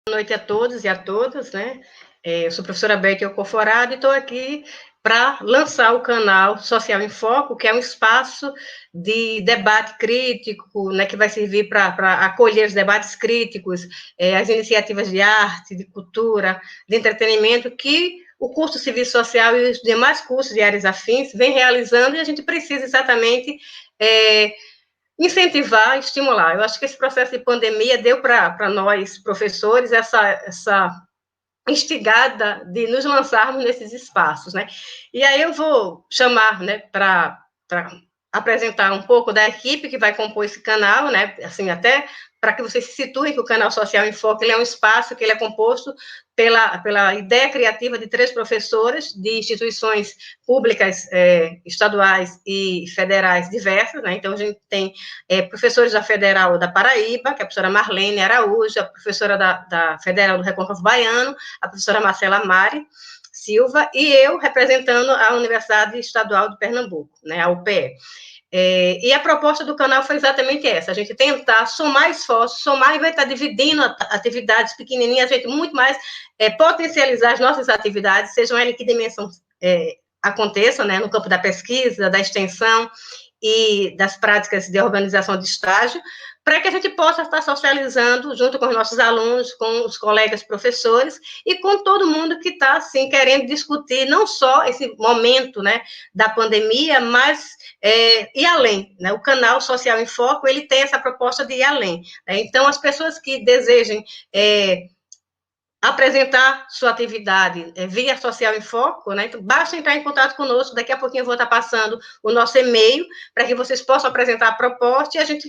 Boa noite a todos e a todas, né? Eu sou a professora Beth Alcoforado e estou aqui para lançar o canal Social em Foco, que é um espaço de debate crítico, né, que vai servir para acolher os debates críticos, as iniciativas de arte, de cultura, de entretenimento, que o curso Serviço Social e os demais cursos de áreas afins vem realizando, e a gente precisa exatamente incentivar, estimular. Eu acho que esse processo de pandemia deu para nós, professores, essa instigada de nos lançarmos nesses espaços, né? E aí eu vou chamar, né, para apresentar um pouco da equipe que vai compor esse canal, né? Assim, até para que vocês se situem que o canal Social em Foco ele é um espaço que ele é composto pela ideia criativa de 3 professoras de instituições públicas, estaduais e federais diversas, né? Então, a gente tem professores da Federal da Paraíba, que é a professora Marlene Araújo, a professora da Federal do Recôncavo Baiano, a professora Marcela Mari Silva, e eu representando a Universidade Estadual de Pernambuco, né, a UPE. E a proposta do canal foi exatamente essa, a gente tentar somar esforços, somar e vai estar dividindo atividades pequenininhas, a gente muito mais potencializar as nossas atividades, sejam elas em que dimensão aconteçam, né, no campo da pesquisa, da extensão e das práticas de organização de estágio, para que a gente possa estar socializando junto com os nossos alunos, com os colegas professores e com todo mundo que está, assim, querendo discutir não só esse momento, né, da pandemia, mas ir além, né? O canal Social em Foco, ele tem essa proposta de ir além. Né? Então, as pessoas que desejem apresentar sua atividade via Social em Foco, né? Então, basta entrar em contato conosco, daqui a pouquinho eu vou estar passando o nosso e-mail, para que vocês possam apresentar a proposta e a gente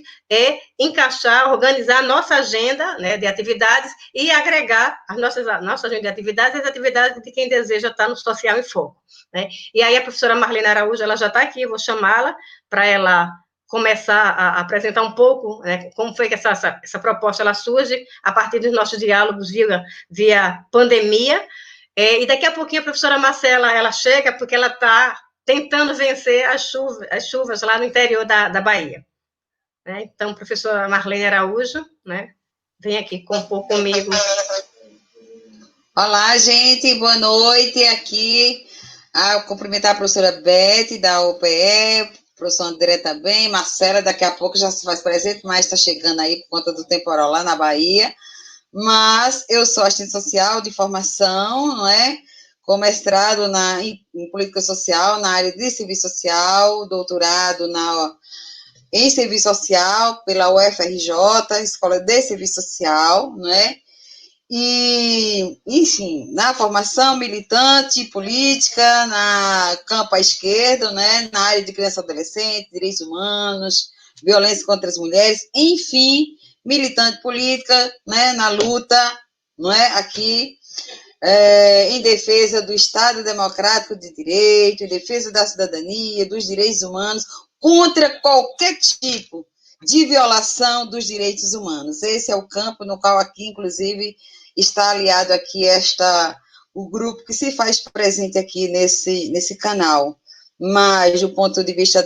encaixar, organizar a nossa agenda, né, de atividades e agregar a nossa agenda de atividades, as atividades de quem deseja estar no Social em Foco. Né? E aí a professora Marlene Araújo, ela já está aqui, eu vou chamá-la para ela começar a apresentar um pouco, né, como foi que essa proposta ela surge a partir dos nossos diálogos via pandemia, e daqui a pouquinho a professora Marcela, ela chega porque ela está tentando vencer as chuvas lá no interior da Bahia. Né? Então, professora Marlene Araújo, né, vem aqui compor comigo. Olá, gente, boa noite, aqui, cumprimentar a professora Beth, da UPE, professor André também, Marcela, daqui a pouco já se faz presente, mas está chegando aí por conta do temporal lá na Bahia, mas eu sou assistente social de formação, não é? Com mestrado em política social, na área de serviço social, doutorado em serviço social pela UFRJ, Escola de Serviço Social, não é? E, enfim, na formação militante, política, na campo à esquerda, né, na área de criança e adolescente, direitos humanos, violência contra as mulheres, enfim, militante política, né, na luta, não é, aqui, em defesa do Estado Democrático de Direito, em defesa da cidadania, dos direitos humanos, contra qualquer tipo de violação dos direitos humanos. Esse é o campo no qual aqui, inclusive, está aliado aqui o grupo que se faz presente aqui nesse canal. Mas, do ponto de vista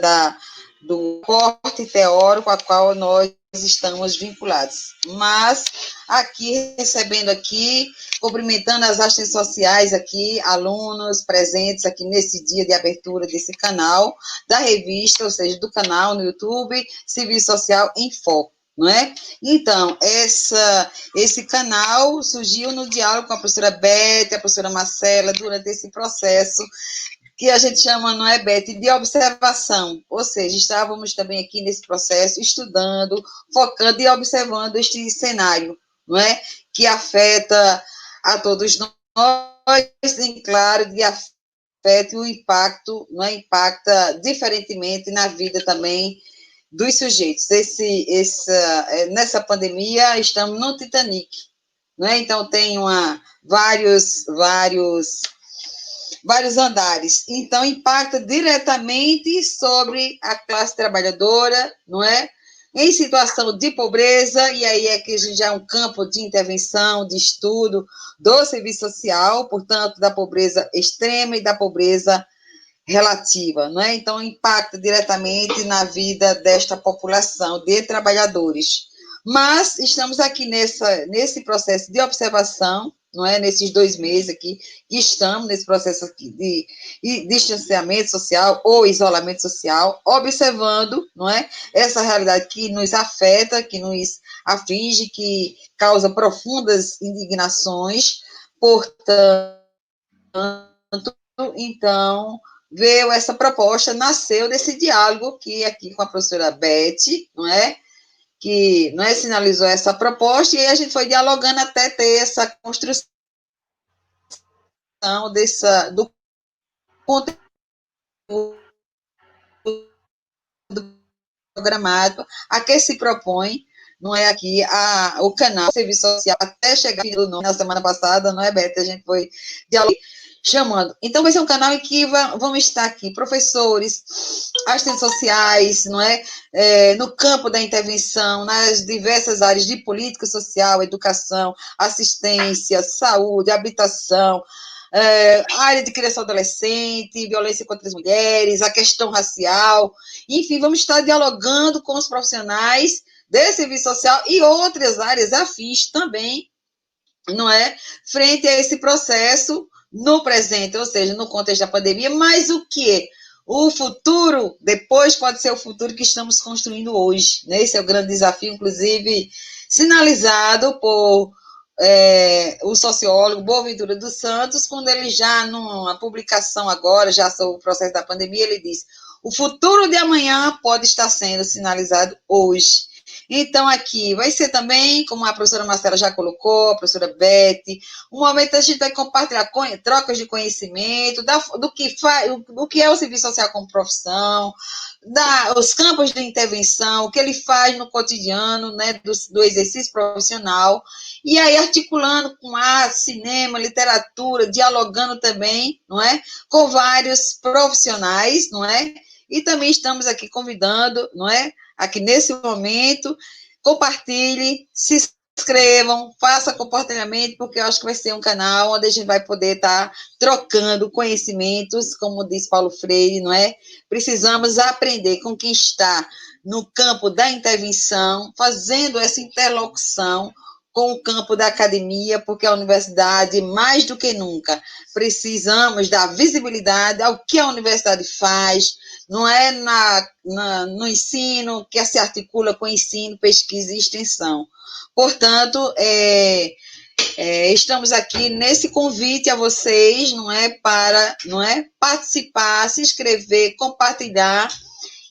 do corte teórico a qual nós estamos vinculados. Mas, aqui, recebendo aqui, cumprimentando as assistentes sociais aqui, alunos presentes aqui nesse dia de abertura desse canal, da revista, ou seja, do canal no YouTube, Serviço Social em Foco, não é? Então, esse canal surgiu no diálogo com a professora Beth, a professora Marcela, durante esse processo que a gente chama, não é, Beth, de observação, ou seja, estávamos também aqui nesse processo estudando, focando e observando este cenário, não é, que afeta a todos nós, em claro, de afeta o impacto, não é, impacta diferentemente na vida também dos sujeitos. Nessa pandemia, estamos no Titanic, não é? Então, tem vários andares. Então, impacta diretamente sobre a classe trabalhadora, não é? Em situação de pobreza, e aí é que a gente já é um campo de intervenção, de estudo do serviço social, portanto, da pobreza extrema e da pobreza relativa, não é? Então, impacta diretamente na vida desta população de trabalhadores. Mas estamos aqui nesse processo de observação, não é? Nesses 2 meses aqui, que estamos nesse processo aqui de distanciamento social ou isolamento social, observando, não é? Essa realidade que nos afeta, que nos aflige, que causa profundas indignações. Portanto, então, veio essa proposta, nasceu desse diálogo que aqui com a professora Beth, não é? Que, não é, sinalizou essa proposta, e aí a gente foi dialogando até ter essa construção do conteúdo programado a que se propõe, não é, aqui o canal o serviço social, até chegar no nome na semana passada, não é, Beth? A gente foi dialogando, chamando. Então, vai ser um canal em que vão estar aqui professores, assistentes sociais, não é? No campo da intervenção, nas diversas áreas de política social, educação, assistência, saúde, habitação, área de criança e adolescente, violência contra as mulheres, a questão racial, enfim, vamos estar dialogando com os profissionais de serviço social e outras áreas afins também, não é? Frente a esse processo no presente, ou seja, no contexto da pandemia, mas o que? O futuro, depois pode ser o futuro que estamos construindo hoje, né? Esse é o grande desafio, inclusive, sinalizado por o sociólogo Boaventura dos Santos, quando ele já, numa publicação agora, já sobre o processo da pandemia, ele diz: o futuro de amanhã pode estar sendo sinalizado hoje. Então, aqui vai ser também, como a professora Marcela já colocou, a professora Beth, um momento a gente vai compartilhar trocas de conhecimento, do que é o serviço social como profissão, os campos de intervenção, o que ele faz no cotidiano, né, do exercício profissional, e aí articulando com arte, cinema, literatura, dialogando também, não é, com vários profissionais, não é, e também estamos aqui convidando, não é, aqui nesse momento, compartilhe, se inscrevam, faça compartilhamento, porque eu acho que vai ser um canal onde a gente vai poder estar trocando conhecimentos, como diz Paulo Freire, não é? Precisamos aprender com quem está no campo da intervenção, fazendo essa interlocução com o campo da academia, porque a universidade, mais do que nunca, precisamos dar visibilidade ao que a universidade faz, não é no ensino, que se articula com ensino, pesquisa e extensão. Portanto, estamos aqui nesse convite a vocês, não é, para, não é, participar, se inscrever, compartilhar,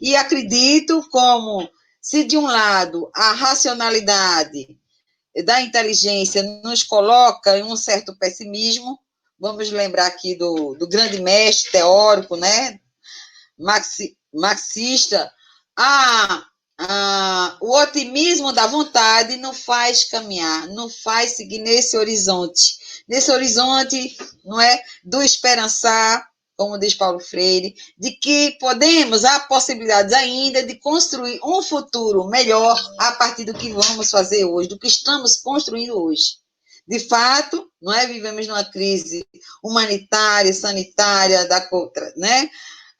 e acredito como, se de um lado a racionalidade da inteligência nos coloca em um certo pessimismo, vamos lembrar aqui do grande mestre teórico, né, marxista, o otimismo da vontade não faz caminhar, não faz seguir nesse horizonte, não é, do esperançar, como diz Paulo Freire, de que há possibilidades ainda de construir um futuro melhor a partir do que vamos fazer hoje, do que estamos construindo hoje. De fato, não é, vivemos numa crise humanitária, sanitária, né,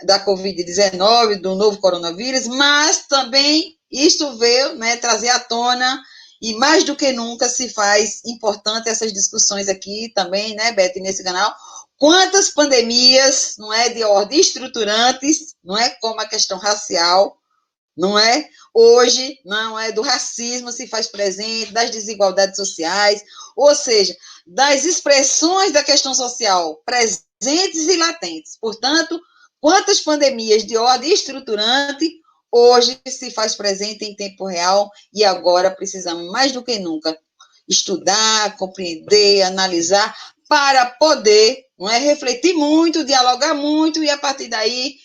da Covid-19, do novo coronavírus, mas também isto veio, né, trazer à tona, e mais do que nunca se faz importante essas discussões aqui também, né, Beth, nesse canal, quantas pandemias, não é, de ordem estruturantes, não é, como a questão racial, não é, hoje, não é, do racismo se faz presente, das desigualdades sociais, ou seja, das expressões da questão social presentes e latentes. Portanto, quantas pandemias de ordem estruturante hoje se faz presente em tempo real, e agora precisamos mais do que nunca estudar, compreender, analisar, para poder, não é, refletir muito, dialogar muito, e a partir daí,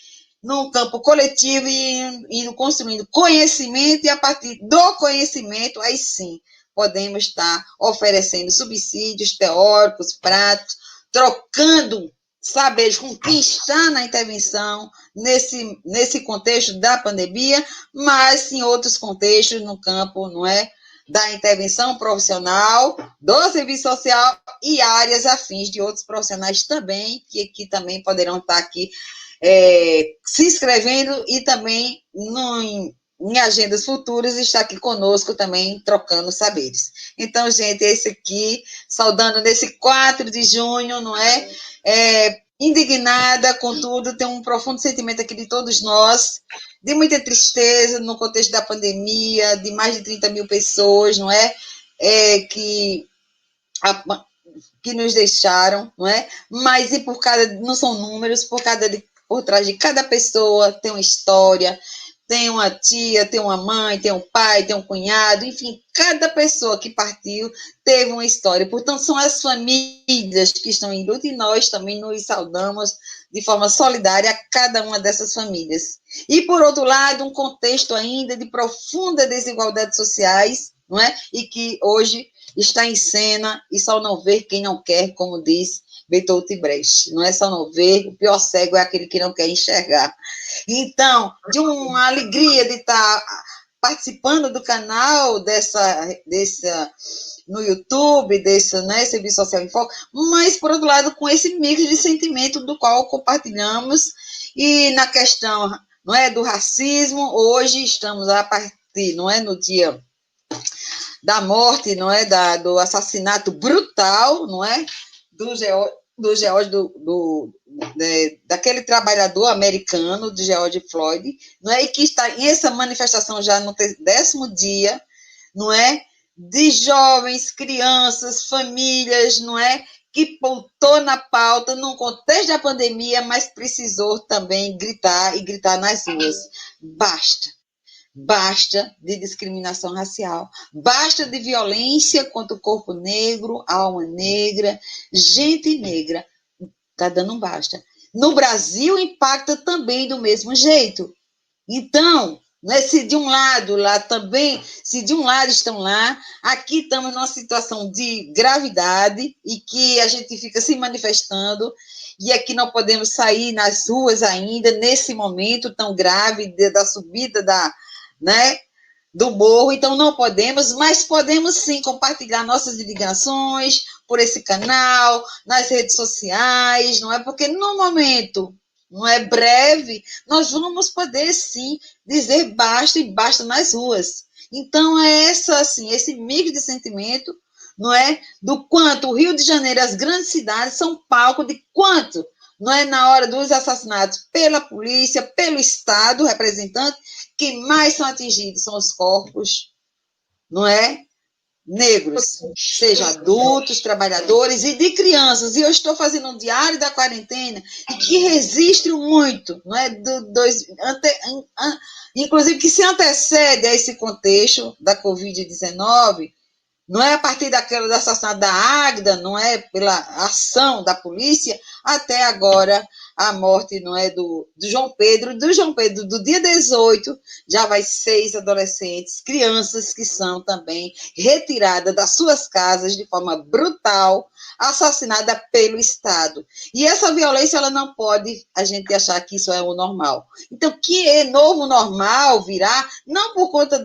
num campo coletivo, e construindo conhecimento, e a partir do conhecimento, aí sim, podemos estar oferecendo subsídios teóricos, práticos, trocando saberes com quem está na intervenção, nesse contexto da pandemia, mas em outros contextos, no campo, não é, da intervenção profissional, do serviço social e áreas afins de outros profissionais também, que também poderão estar aqui se inscrevendo, e também em agendas futuras, está aqui conosco também, trocando saberes. Então, gente, esse aqui, saudando nesse 4 de junho, não é? Indignada com tudo, tem um profundo sentimento aqui de todos nós, de muita tristeza no contexto da pandemia, de mais de 30 mil pessoas, não é? Que nos deixaram, não é? Mas e não são números, por trás de cada pessoa tem uma história, tem uma tia, tem uma mãe, tem um pai, tem um cunhado, enfim, cada pessoa que partiu teve uma história. Portanto, são as famílias que estão em luta e nós também nos saudamos de forma solidária a cada uma dessas famílias. E, por outro lado, um contexto ainda de profunda desigualdades sociais, não é? E que hoje está em cena e só não ver quem não quer, como diz Bertolt Brecht. Não é só não ver, o pior cego é aquele que não quer enxergar. Então, de uma alegria de estar participando do canal no YouTube, né, Serviço Social em Foco, mas, por outro lado, com esse mix de sentimento do qual compartilhamos, e na questão, não é, do racismo, hoje estamos a partir, não é, no dia da morte, não é, do assassinato brutal, não é, daquele trabalhador americano, de George Floyd, não é, e que está em essa manifestação já no 10º dia, não é, de jovens, crianças, famílias, não é, que botou na pauta no contexto da pandemia, mas precisou também gritar nas ruas. Basta de discriminação racial, basta de violência contra o corpo negro, alma negra, gente negra. Está dando um basta. No Brasil, impacta também do mesmo jeito. Então, né, se de um lado estão lá, aqui estamos numa situação de gravidade e que a gente fica se manifestando, e aqui não podemos sair nas ruas ainda, nesse momento tão grave da subida né, do morro, então não podemos, mas podemos sim compartilhar nossas indignações por esse canal, nas redes sociais, não é? Porque no momento, não é breve, nós vamos poder sim dizer basta e basta nas ruas. Então é esse mix de sentimento, não é? Do quanto o Rio de Janeiro, as grandes cidades são palco de quanto, não é, na hora dos assassinatos pela polícia, pelo Estado, representante, que mais são atingidos são os corpos, não é? Negros, seja adultos, trabalhadores e de crianças. E eu estou fazendo um diário da quarentena e que registra muito, não é? Inclusive que se antecede a esse contexto da Covid-19, não é a partir do assassinato da Águida, não é pela ação da polícia, até agora a morte, não é, do João Pedro, do dia 18, já vai 6 adolescentes, crianças que são também retiradas das suas casas de forma brutal, assassinada pelo Estado. E essa violência, ela não pode a gente achar que isso é o normal. Então, que novo normal virá, não por conta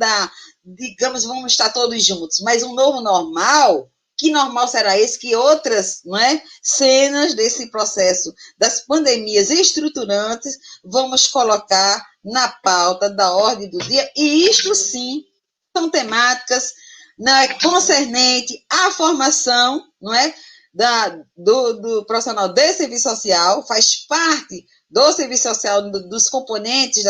digamos, vamos estar todos juntos, mas um novo normal, que normal será esse que outras, não é, cenas desse processo das pandemias estruturantes vamos colocar na pauta da ordem do dia, e isto sim são temáticas, né, concernente à formação, não é, do profissional de serviço social, faz parte do serviço social, dos componentes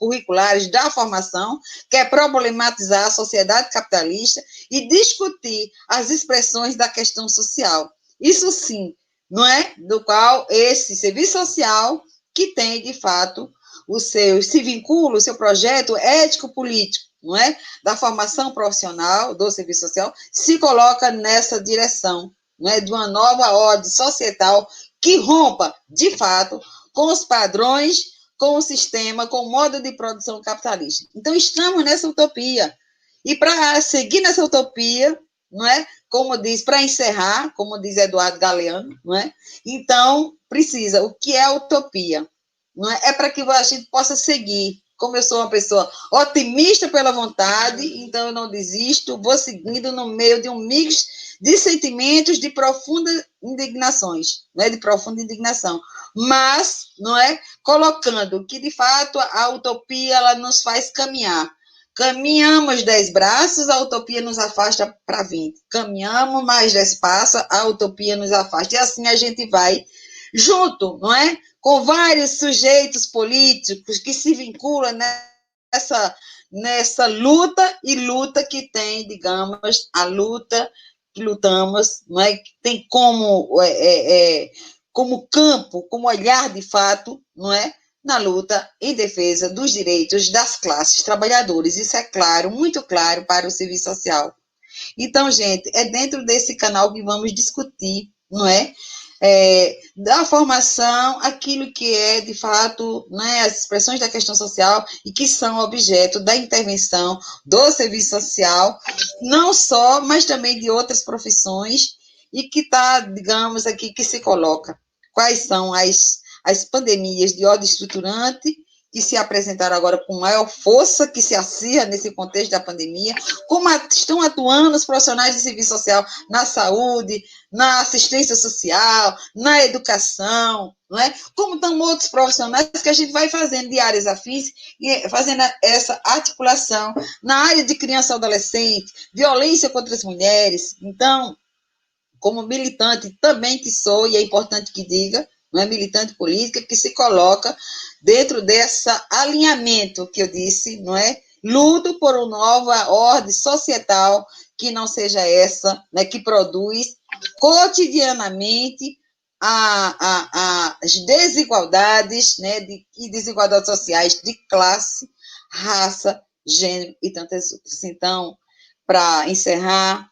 curriculares da formação, que é problematizar a sociedade capitalista e discutir as expressões da questão social. Isso sim, não é? Do qual esse serviço social, que tem, de fato, se vincula, o seu projeto ético-político, não é? Da formação profissional do serviço social, se coloca nessa direção, não é? De uma nova ordem societal que rompa, de fato, com os padrões, com o sistema, com o modo de produção capitalista. Então, estamos nessa utopia. E para seguir nessa utopia, não é? Como diz, para encerrar, como diz Eduardo Galeano, não é? Então, precisa, o que é a utopia? Não é para que a gente possa seguir. Como eu sou uma pessoa otimista pela vontade, então eu não desisto, vou seguindo no meio de um mix de sentimentos de profunda indignações, né? De profunda indignação. Mas, não é? Colocando que, de fato, a utopia ela nos faz caminhar. Caminhamos 10 braços, a utopia nos afasta para 20. Caminhamos mais 10 passos, a utopia nos afasta. E assim a gente vai junto, não é? Com vários sujeitos políticos que se vinculam nessa luta e luta que tem, digamos, a luta que lutamos, não é? Que tem como campo, como olhar de fato, não é? Na luta em defesa dos direitos das classes trabalhadoras. Isso é claro, muito claro para o serviço social. Então, gente, é dentro desse canal que vamos discutir, não é? Da formação, aquilo que é, de fato, né, as expressões da questão social e que são objeto da intervenção do serviço social, não só, mas também de outras profissões, e que está, digamos, aqui, que se coloca. Quais são as pandemias de ordem estruturante que se apresentaram agora com maior força, que se acirra nesse contexto da pandemia, como estão atuando os profissionais de serviço social na saúde, na assistência social, na educação, não é? Como estão outros profissionais que a gente vai fazendo de áreas afins e fazendo essa articulação na área de criança e adolescente, violência contra as mulheres. Então, como militante também que sou, e é importante que diga, não é militante política, que se coloca dentro desse alinhamento que eu disse, não é? Luto por uma nova ordem societal que não seja essa, né, que produz cotidianamente as desigualdades, né, e desigualdades sociais de classe, raça, gênero e tantas outras. Então, para encerrar,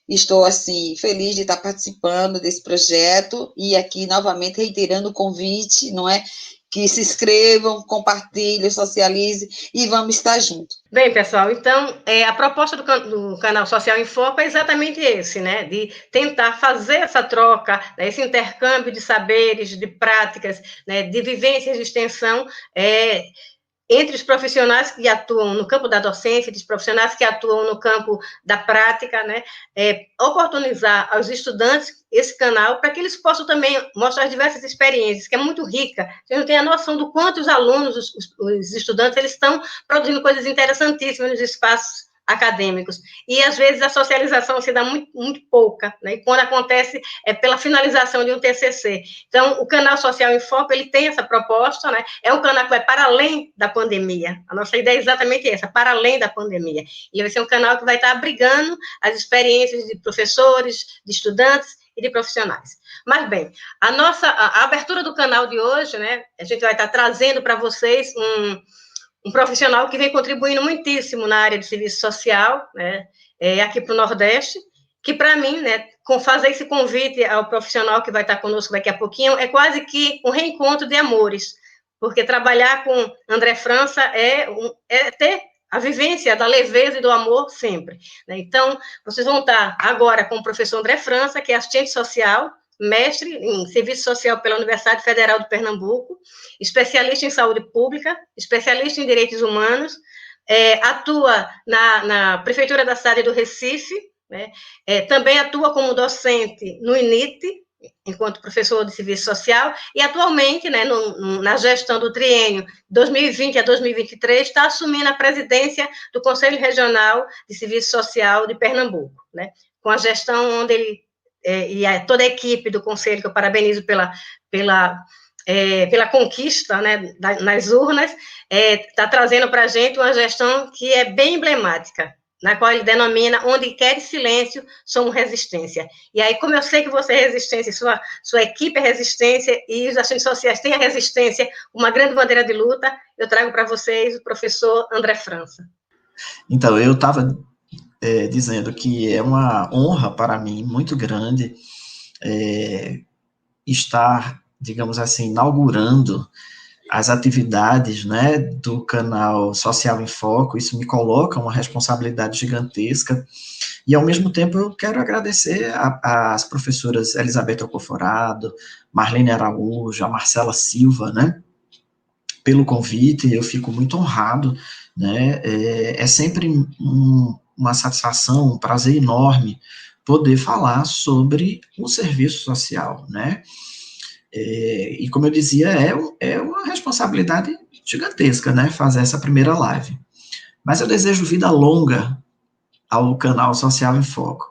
estou, assim, feliz de estar participando desse projeto e aqui, novamente, reiterando o convite, não é? Que se inscrevam, compartilhem, socializem e vamos estar juntos. Bem, pessoal, então, a proposta do canal Social em Foco é exatamente esse, né? De tentar fazer essa troca, né, esse intercâmbio de saberes, de práticas, né, de vivências de extensão, entre os profissionais que atuam no campo da docência, dos profissionais que atuam no campo da prática, né, oportunizar aos estudantes esse canal para que eles possam também mostrar diversas experiências, que é muito rica. Vocês não têm a noção do quanto os alunos, os estudantes, eles estão produzindo coisas interessantíssimas nos espaços acadêmicos. E, às vezes, a socialização se dá muito, muito pouca, né? E quando acontece é pela finalização de um TCC. Então, o canal Social em Foco, ele tem essa proposta, né? É um canal que vai para além da pandemia. A nossa ideia é exatamente essa, para além da pandemia. E vai ser um canal que vai estar abrigando as experiências de professores, de estudantes e de profissionais. Mas, bem, a abertura do canal de hoje, né? A gente vai estar trazendo para vocês um profissional que vem contribuindo muitíssimo na área de serviço social, né, aqui para o Nordeste, que para mim, né, fazer esse convite ao profissional que vai estar conosco daqui a pouquinho, é quase que um reencontro de amores, porque trabalhar com André França é ter a vivência da leveza e do amor sempre, né? Então, vocês vão estar agora com o professor André França, que é assistente social, mestre em Serviço Social pela Universidade Federal de Pernambuco, especialista em saúde pública, especialista em direitos humanos, atua na Prefeitura da cidade do Recife, né? Também atua como docente no INIT, enquanto professor de serviço social, e atualmente, né, na gestão do triênio 2020 a 2023, está assumindo a presidência do Conselho Regional de Serviço Social de Pernambuco, né? Com a gestão onde ele e toda a equipe do Conselho, que eu parabenizo pela conquista, né, nas urnas, está trazendo para a gente uma gestão que é bem emblemática, na qual ele denomina onde quer silêncio, somos resistência. E aí, como eu sei que você é resistência, sua equipe é resistência, e os assistentes sociais têm a resistência, uma grande bandeira de luta, eu trago para vocês o professor André França. Então, eu estava dizendo que é uma honra para mim, muito grande, estar, digamos assim, inaugurando as atividades, né, do canal Social em Foco. Isso me coloca uma responsabilidade gigantesca, e ao mesmo tempo eu quero agradecer às professoras Elizabeth Alcoforado, Marlene Araújo, a Marcela Silva, né, pelo convite. Eu fico muito honrado, né, é sempre uma satisfação, um prazer enorme poder falar sobre o serviço social, né, e como eu dizia, é uma responsabilidade gigantesca, né, fazer essa primeira live. Mas eu desejo vida longa ao canal Social em Foco.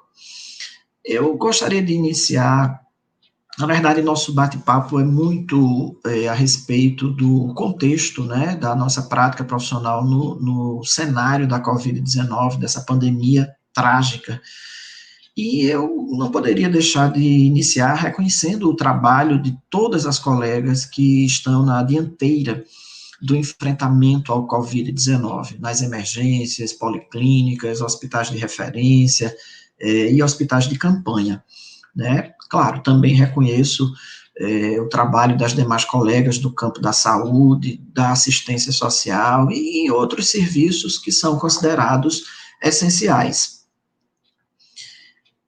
Eu gostaria de iniciar, na verdade, nosso bate-papo é muito a respeito do contexto, né, da nossa prática profissional no cenário da Covid-19, dessa pandemia trágica. E eu não poderia deixar de iniciar reconhecendo o trabalho de todas as colegas que estão na dianteira do enfrentamento ao Covid-19, nas emergências, policlínicas, hospitais de referência e hospitais de campanha, né? Claro, também reconheço o trabalho das demais colegas do campo da saúde, da assistência social e outros serviços que são considerados essenciais.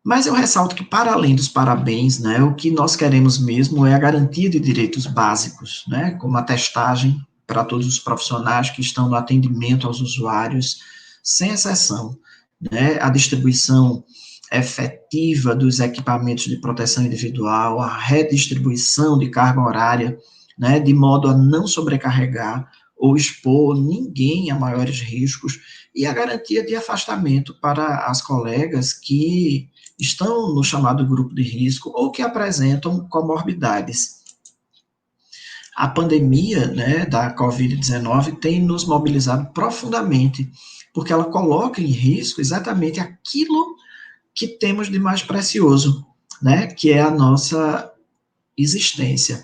Mas eu ressalto que, para além dos parabéns, né, o que nós queremos mesmo é a garantia de direitos básicos, né, como a testagem para todos os profissionais que estão no atendimento aos usuários, sem exceção, né, a distribuição efetiva dos equipamentos de proteção individual, a redistribuição de carga horária, né, de modo a não sobrecarregar ou expor ninguém a maiores riscos, e a garantia de afastamento para as colegas que estão no chamado grupo de risco ou que apresentam comorbidades. A pandemia, né, da Covid-19 tem nos mobilizado profundamente, porque ela coloca em risco exatamente aquilo que temos de mais precioso, né, que é a nossa existência.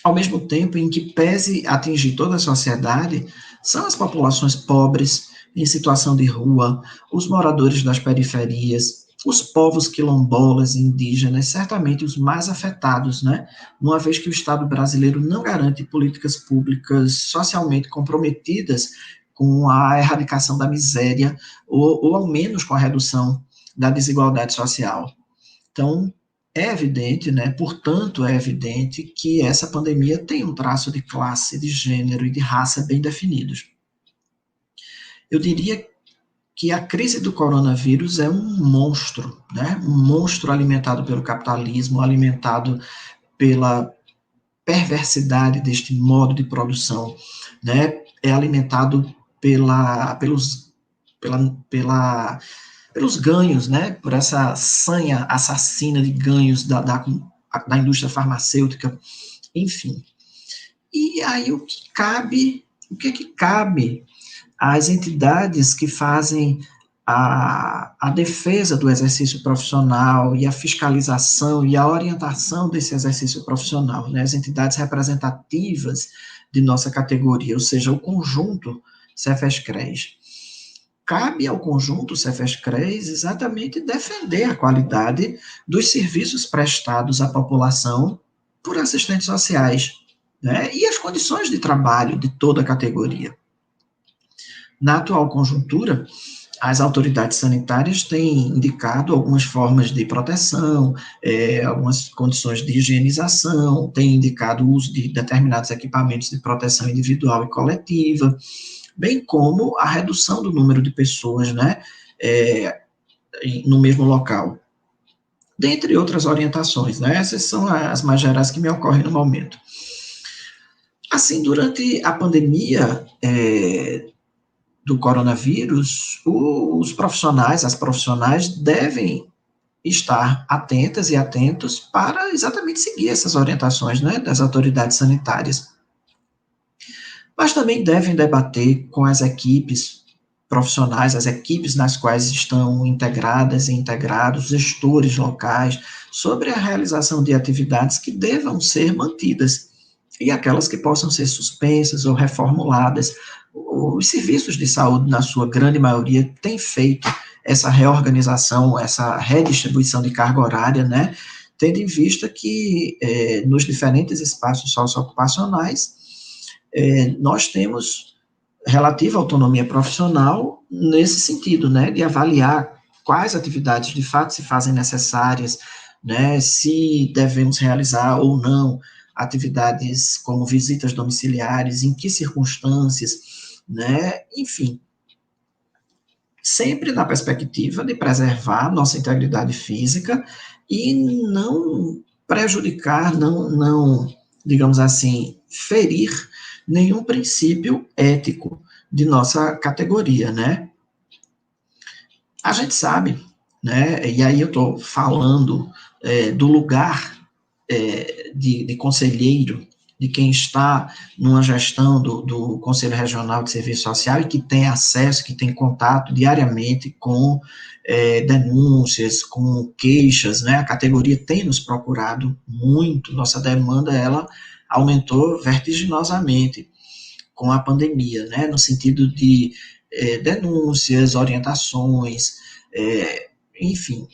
Ao mesmo tempo em que pese atingir toda a sociedade, são as populações pobres, em situação de rua, os moradores das periferias, os povos quilombolas e indígenas, certamente os mais afetados, né? Uma vez que o Estado brasileiro não garante políticas públicas socialmente comprometidas com a erradicação da miséria, ou ao menos com a redução da desigualdade social. Então, é evidente, né? Portanto, é evidente que essa pandemia tem um traço de classe, de gênero e de raça bem definidos. Eu diria que a crise do coronavírus é um monstro, né? Um monstro alimentado pelo capitalismo, alimentado pela perversidade deste modo de produção, né? É alimentado pelos ganhos, né? Por essa sanha assassina de ganhos da indústria farmacêutica, enfim. E aí o que é que cabe às entidades que fazem a defesa do exercício profissional e a fiscalização e a orientação desse exercício profissional, né? As entidades representativas de nossa categoria, ou seja, o conjunto Cefes-CREs. Cabe ao conjunto Cefes-CREs exatamente defender a qualidade dos serviços prestados à população por assistentes sociais, né? E as condições de trabalho de toda a categoria. Na atual conjuntura, as autoridades sanitárias têm indicado algumas formas de proteção, algumas condições de higienização, têm indicado o uso de determinados equipamentos de proteção individual e coletiva, bem como a redução do número de pessoas, né, no mesmo local. Dentre outras orientações, né, essas são as mais gerais que me ocorrem no momento. Assim, durante a pandemia do coronavírus, os profissionais, as profissionais devem estar atentas e atentos para exatamente seguir essas orientações, né, das autoridades sanitárias. Mas também devem debater com as equipes profissionais, as equipes nas quais estão integradas e integrados, gestores locais, sobre a realização de atividades que devam ser mantidas e aquelas que possam ser suspensas ou reformuladas. Os serviços de saúde, na sua grande maioria, têm feito essa reorganização, essa redistribuição de carga horária, né, tendo em vista que nos diferentes espaços socioocupacionais, nós temos relativa autonomia profissional nesse sentido, né, de avaliar quais atividades de fato se fazem necessárias, né, se devemos realizar ou não atividades como visitas domiciliares, em que circunstâncias, né, enfim, sempre na perspectiva de preservar nossa integridade física e não prejudicar, não, digamos assim, ferir nenhum princípio ético, de nossa categoria, né? A gente sabe, né, e aí eu estou falando do lugar de conselheiro, de quem está numa gestão do Conselho Regional de Serviço Social e que tem acesso, que tem contato diariamente com denúncias, com queixas, né? A categoria tem nos procurado muito, nossa demanda, ela aumentou vertiginosamente com a pandemia, né? No sentido de denúncias, orientações, enfim,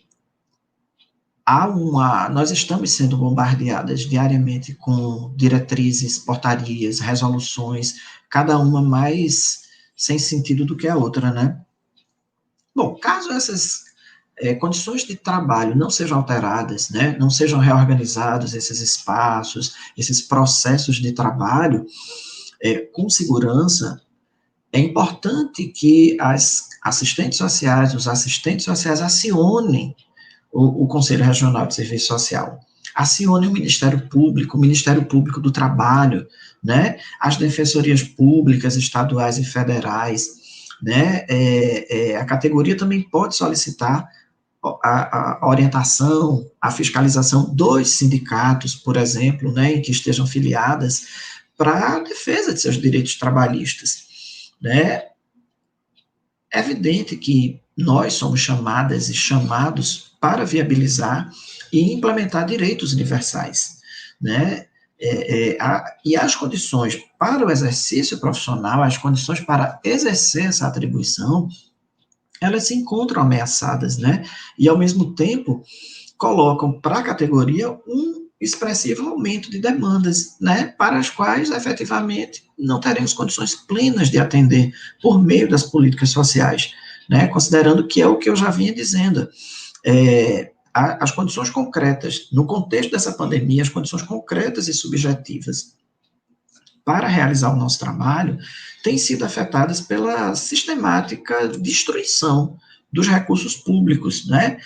nós estamos sendo bombardeadas diariamente com diretrizes, portarias, resoluções, cada uma mais sem sentido do que a outra, né? Bom, caso essas condições de trabalho não sejam alteradas, né, não sejam reorganizados esses espaços, esses processos de trabalho com segurança, é importante que as assistentes sociais, os assistentes sociais acionem o Conselho Regional de Serviço Social, acione o Ministério Público do Trabalho, né, as defensorias públicas estaduais e federais, né, a categoria também pode solicitar a orientação, a fiscalização dos sindicatos, por exemplo, né, em que estejam filiadas, para a defesa de seus direitos trabalhistas, né. É evidente que nós somos chamadas e chamados para viabilizar e implementar direitos universais, né? E as condições para o exercício profissional, as condições para exercer essa atribuição, elas se encontram ameaçadas, né? E, ao mesmo tempo, colocam para a categoria um expressivo aumento de demandas, né, para as quais, efetivamente, não teremos condições plenas de atender por meio das políticas sociais, né, considerando que é o que eu já vinha dizendo, as condições concretas, no contexto dessa pandemia, as condições concretas e subjetivas para realizar o nosso trabalho têm sido afetadas pela sistemática destruição dos recursos públicos, né,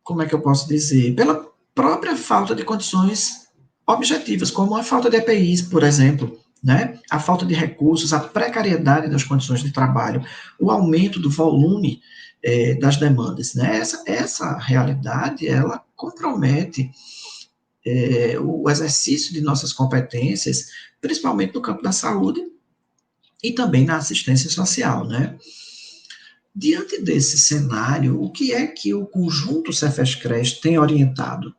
como é que eu posso dizer? Pela própria falta de condições objetivas, como a falta de EPIs, por exemplo, né? A falta de recursos, a precariedade das condições de trabalho, o aumento do volume das demandas, né? Essa realidade, ela compromete o exercício de nossas competências, principalmente no campo da saúde e também na assistência social, né? Diante desse cenário, o que é que o conjunto Cefes-Cres tem orientado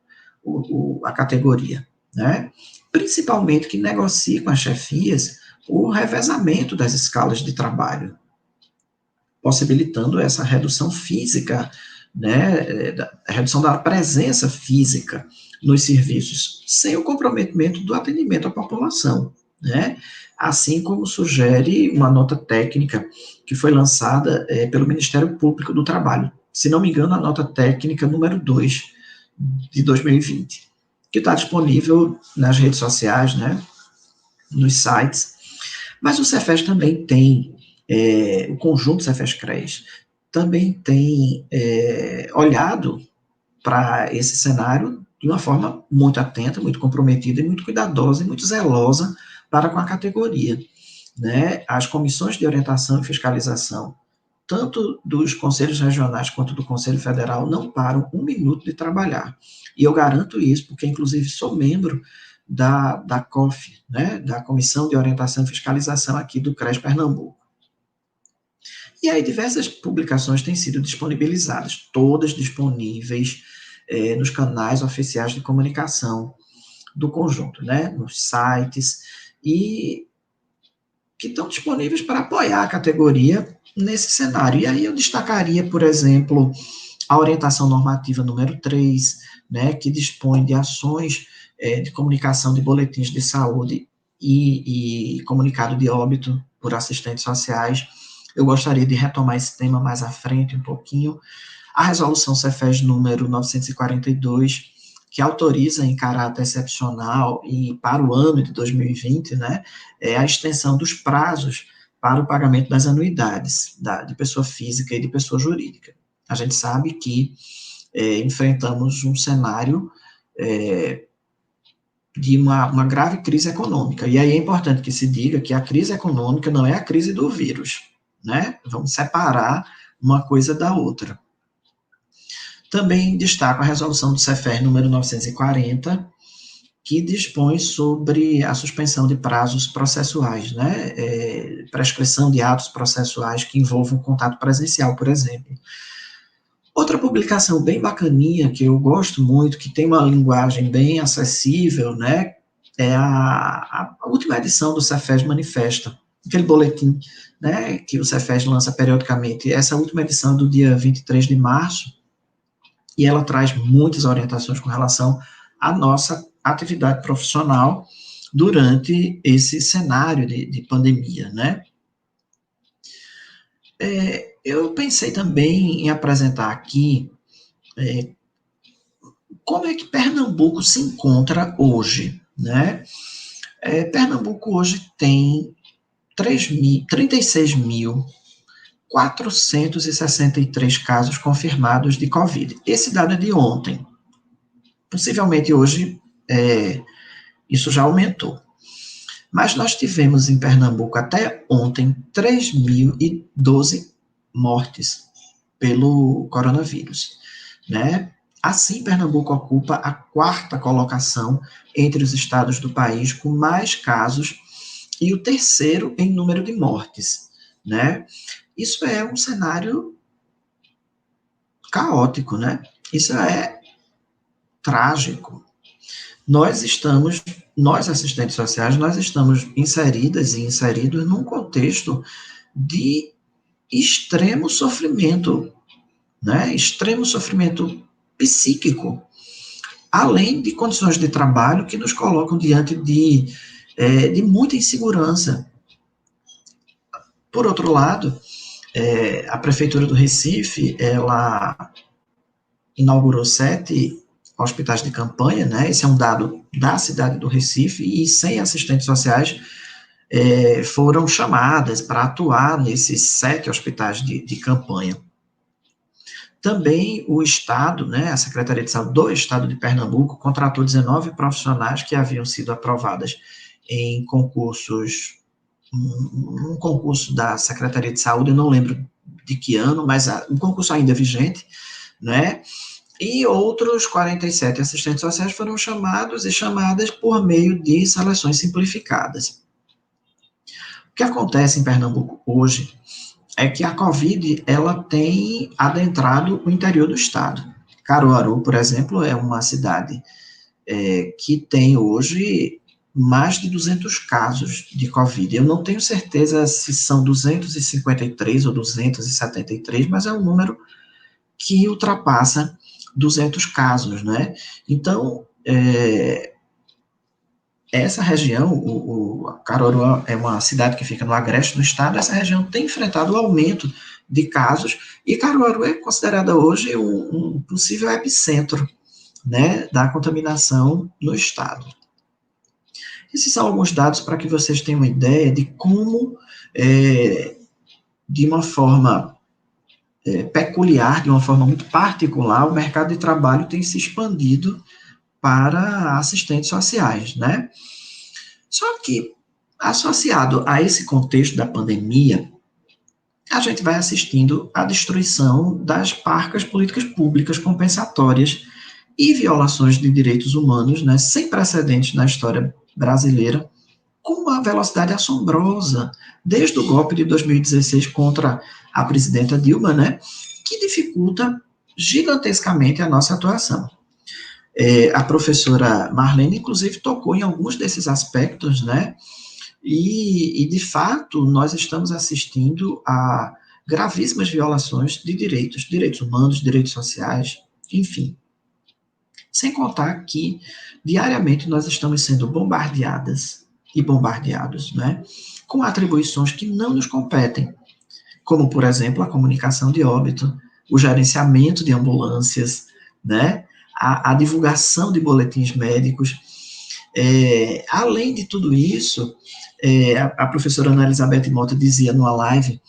a categoria, né? Principalmente que negocie com as chefias o revezamento das escalas de trabalho, possibilitando essa redução física, né, a redução da presença física nos serviços, sem o comprometimento do atendimento à população, né? Assim como sugere uma nota técnica que foi lançada pelo Ministério Público do Trabalho, se não me engano, a nota técnica número 2 de 2020, que está disponível nas redes sociais, né, nos sites. Mas o Cefes também tem, o conjunto Cefes-Cres também tem olhado para esse cenário de uma forma muito atenta, muito comprometida e muito cuidadosa e muito zelosa para com a categoria, né? As comissões de orientação e fiscalização, tanto dos conselhos regionais quanto do Conselho Federal, não param um minuto de trabalhar. E eu garanto isso, porque inclusive sou membro da COF, né, da Comissão de Orientação e Fiscalização aqui do CRES Pernambuco. E aí diversas publicações têm sido disponibilizadas, todas disponíveis nos canais oficiais de comunicação do conjunto, né, nos sites, e que estão disponíveis para apoiar a categoria nesse cenário. E aí eu destacaria, por exemplo, a orientação normativa número 3, né, que dispõe de ações de comunicação de boletins de saúde e comunicado de óbito por assistentes sociais. Eu gostaria de retomar esse tema mais à frente um pouquinho. A resolução Cefes número 942, que autoriza em caráter excepcional e para o ano de 2020, né, a extensão dos prazos para o pagamento das anuidades de pessoa física e de pessoa jurídica. A gente sabe que enfrentamos um cenário de uma grave crise econômica. E aí é importante que se diga que a crise econômica não é a crise do vírus, né? Vamos separar uma coisa da outra. Também destaco a resolução do CEFER número 940, que dispõe sobre a suspensão de prazos processuais, né? Prescrição de atos processuais que envolvam contato presencial, por exemplo. Outra publicação bem bacaninha, que eu gosto muito, que tem uma linguagem bem acessível, né, é a última edição do Cefes Manifesta, aquele boletim, né, que o Cefes lança periodicamente. Essa última edição é do dia 23 de março, e ela traz muitas orientações com relação à nossa atividade profissional durante esse cenário de pandemia, né. Eu pensei também em apresentar aqui como é que Pernambuco se encontra hoje, né? Pernambuco hoje tem 36.463 casos confirmados de Covid. Esse dado é de ontem. Possivelmente hoje isso já aumentou. Mas nós tivemos em Pernambuco até ontem 3.012 mortes pelo coronavírus, né? Assim, Pernambuco ocupa a 4ª colocação entre os estados do país com mais casos e o 3º em número de mortes, né? Isso é um cenário caótico, né? Isso é trágico. Nós assistentes sociais, nós estamos inseridas e inseridos num contexto de extremo sofrimento, né? Extremo sofrimento psíquico, além de condições de trabalho que nos colocam diante de muita insegurança. Por outro lado, a Prefeitura do Recife, ela inaugurou 7 hospitais de campanha, né? Esse é um dado da cidade do Recife, e 100 assistentes sociais foram chamadas para atuar nesses 7 hospitais de campanha. Também o Estado, né, a Secretaria de Saúde do Estado de Pernambuco, contratou 19 profissionais que haviam sido aprovadas em concursos, um concurso da Secretaria de Saúde, eu não lembro de que ano, mas um concurso ainda vigente, né, e outros 47 assistentes sociais foram chamados e chamadas por meio de seleções simplificadas. O que acontece em Pernambuco hoje é que a Covid, ela tem adentrado o interior do estado. Caruaru, por exemplo, é uma cidade que tem hoje mais de 200 casos de Covid. Eu não tenho certeza se são 253 ou 273, mas é um número que ultrapassa 200 casos, né? Então, essa região, Caruaru é uma cidade que fica no agreste do estado, essa região tem enfrentado o aumento de casos, e Caruaru é considerada hoje um possível epicentro, né, da contaminação no estado. Esses são alguns dados para que vocês tenham uma ideia de como, de uma forma peculiar, de uma forma muito particular, o mercado de trabalho tem se expandido para assistentes sociais, né? Só que, associado a esse contexto da pandemia, a gente vai assistindo à destruição das parcas políticas públicas compensatórias e violações de direitos humanos, né, sem precedentes na história brasileira, com uma velocidade assombrosa, desde o golpe de 2016 contra a presidenta Dilma, né, que dificulta gigantescamente a nossa atuação. A professora Marlene, inclusive, tocou em alguns desses aspectos, né, e de fato, nós estamos assistindo a gravíssimas violações de direitos humanos, direitos sociais, enfim. Sem contar que, diariamente, nós estamos sendo bombardeadas e bombardeados, né, com atribuições que não nos competem, como, por exemplo, a comunicação de óbito, o gerenciamento de ambulâncias, né, a divulgação de boletins médicos. Além de tudo isso, a professora Ana Elizabeth Mota dizia numa live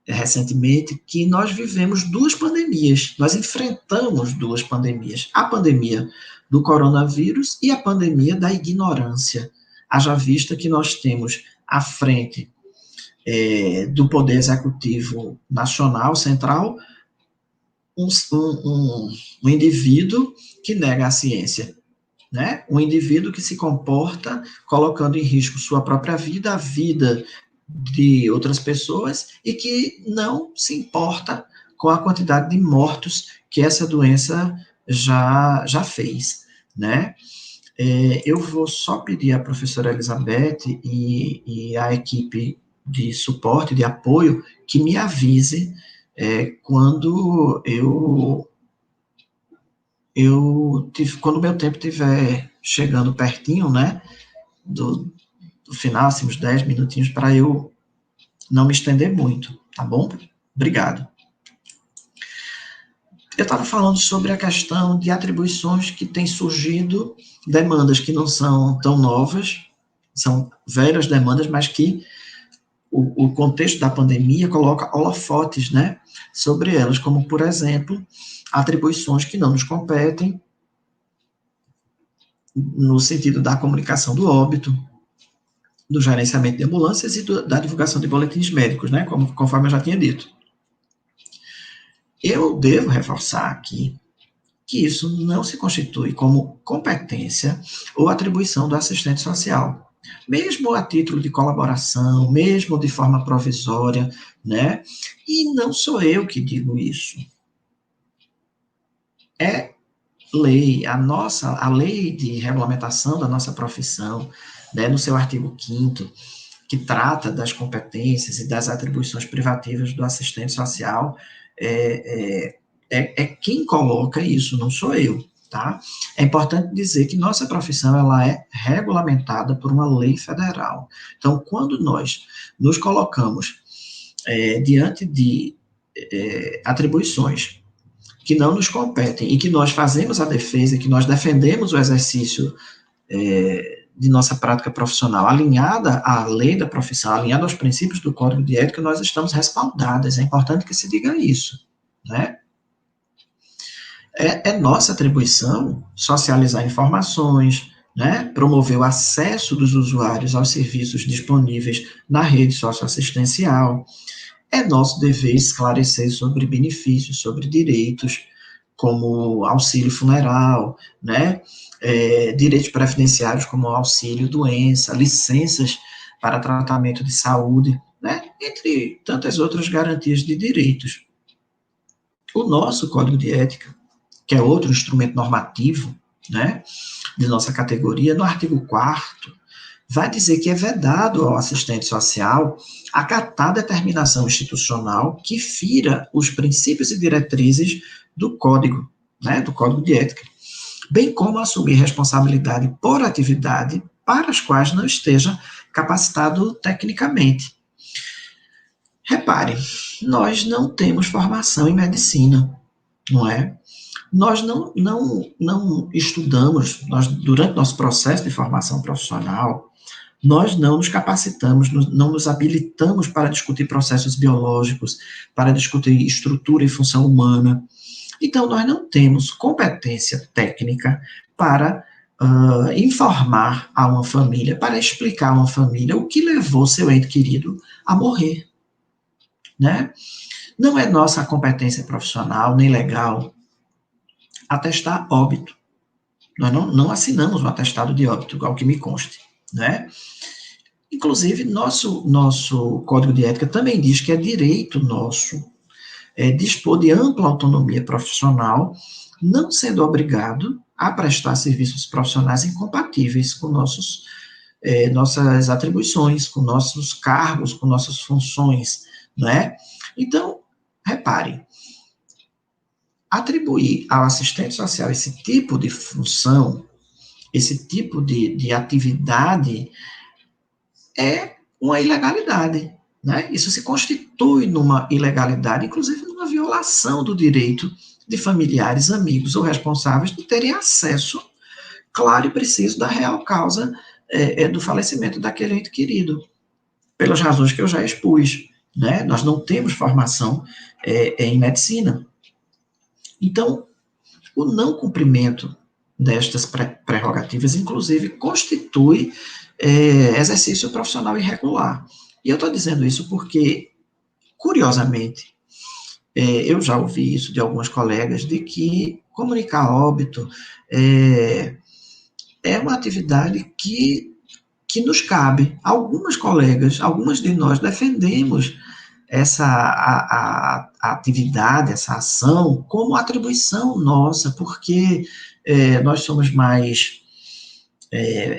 recentemente que nós vivemos duas pandemias, nós enfrentamos duas pandemias, a pandemia do coronavírus e a pandemia da ignorância, haja vista que nós temos à frente do Poder Executivo Nacional, Central, um indivíduo que nega a ciência, né? Um indivíduo que se comporta colocando em risco sua própria vida, a vida de outras pessoas, e que não se importa com a quantidade de mortos que essa doença já fez, né? Eu vou só pedir à professora Elizabeth e à equipe de suporte, de apoio, que me avise quando quando o meu tempo estiver chegando pertinho, né, do final, assim, uns 10 minutinhos, para eu não me estender muito, tá bom? Obrigado. Eu estava falando sobre a questão de atribuições que têm surgido, demandas que não são tão novas, são velhas demandas, mas que o contexto da pandemia coloca holofotes, né, sobre elas, como, por exemplo, atribuições que não nos competem, no sentido da comunicação do óbito, do gerenciamento de ambulâncias e da divulgação de boletins médicos, né, conforme eu já tinha dito. Eu devo reforçar aqui que isso não se constitui como competência ou atribuição do assistente social, mesmo a título de colaboração, mesmo de forma provisória, né? E não sou eu que digo isso. É lei, a lei de regulamentação da nossa profissão, né, no seu artigo 5º, que trata das competências e das atribuições privativas do assistente social, quem coloca isso, não sou eu, tá? É importante dizer que nossa profissão, ela é regulamentada por uma lei federal. Então, quando nós nos colocamos diante de atribuições que não nos competem e que nós fazemos a defesa, que nós defendemos o exercício de nossa prática profissional alinhada à lei da profissão, alinhada aos princípios do Código de Ética, nós estamos respaldadas. É importante que se diga isso, né? É nossa atribuição socializar informações, né? Promover o acesso dos usuários aos serviços disponíveis na rede socioassistencial. É nosso dever esclarecer sobre benefícios, sobre direitos, como auxílio funeral, né? Direitos previdenciários como auxílio-doença, licenças para tratamento de saúde, né? Entre tantas outras garantias de direitos. O nosso Código de Ética, que é outro instrumento normativo, né, de nossa categoria, no artigo 4º, vai dizer que é vedado ao assistente social acatar determinação institucional que fira os princípios e diretrizes do Código, né, do Código de Ética, bem como assumir responsabilidade por atividade para as quais não esteja capacitado tecnicamente. Repare, nós não temos formação em medicina, não é? Nós não estudamos, durante nosso processo de formação profissional, nós não nos capacitamos, não nos habilitamos para discutir processos biológicos, para discutir estrutura e função humana. Então, nós não temos competência técnica para informar a uma família, para explicar a uma família o que levou seu ente querido a morrer, né? Não é nossa competência profissional, nem legal, atestar óbito. Nós não assinamos um atestado de óbito, ao que me conste, né? Inclusive, nosso Código de Ética também diz que é direito nosso dispor de ampla autonomia profissional, não sendo obrigado a prestar serviços profissionais incompatíveis com nossas atribuições, com nossos cargos, com nossas funções, né? Então, repare, atribuir ao assistente social esse tipo de função, esse tipo de atividade, é uma ilegalidade, né? Isso se constitui numa ilegalidade, inclusive numa violação do direito de familiares, amigos ou responsáveis de terem acesso claro e preciso da real causa do falecimento daquele ente querido, pelas razões que eu já expus. né? Nós não temos formação em medicina. Então, o não cumprimento destas prerrogativas, inclusive, constitui exercício profissional irregular. E eu estou dizendo isso porque, curiosamente, eu já ouvi isso de alguns colegas, de que comunicar óbito é uma atividade que nos cabe. Algumas colegas, algumas de nós defendemos essa atividade, essa ação, como atribuição nossa, porque nós somos mais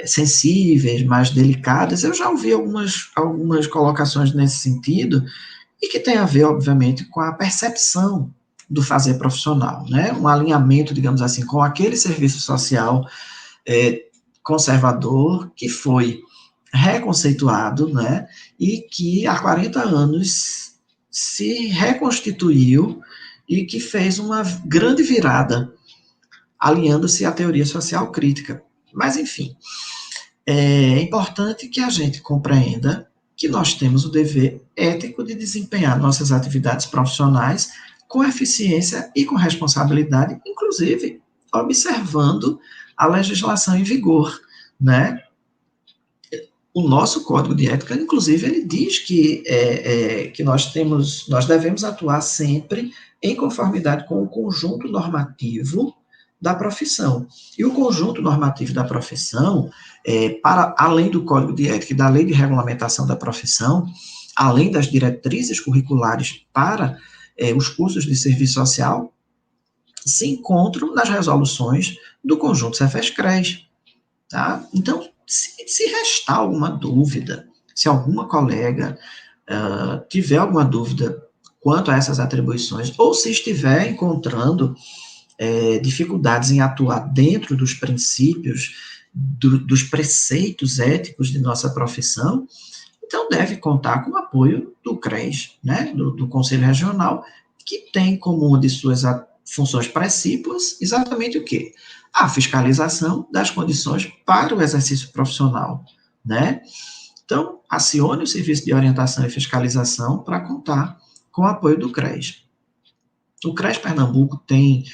sensíveis, mais delicadas. Eu já ouvi algumas colocações nesse sentido, e que tem a ver, obviamente, com a percepção do fazer profissional, né? Um alinhamento, digamos assim, com aquele serviço social conservador que foi reconceituado, né? E que há 40 anos se reconstituiu e que fez uma grande virada, alinhando-se à teoria social crítica. Mas, enfim, é importante que a gente compreenda que nós temos o dever ético de desempenhar nossas atividades profissionais com eficiência e com responsabilidade, inclusive observando a legislação em vigor, né? O nosso código de ética, inclusive, ele diz que nós devemos atuar sempre em conformidade com o conjunto normativo da profissão. E o conjunto normativo da profissão, para além do Código de Ética e da Lei de Regulamentação da Profissão, além das diretrizes curriculares para os cursos de serviço social, se encontram nas resoluções do conjunto Cefes-CRES. Tá? Então, se restar alguma dúvida, se alguma colega tiver alguma dúvida quanto a essas atribuições, ou se estiver encontrando dificuldades em atuar dentro dos princípios, dos preceitos éticos de nossa profissão, então deve contar com o apoio do CRES, né, do Conselho Regional, que tem como uma de suas funções precípuas exatamente o quê? A fiscalização das condições para o exercício profissional, né? Então, acione o Serviço de Orientação e Fiscalização para contar com o apoio do CRES. O CRES Pernambuco tem,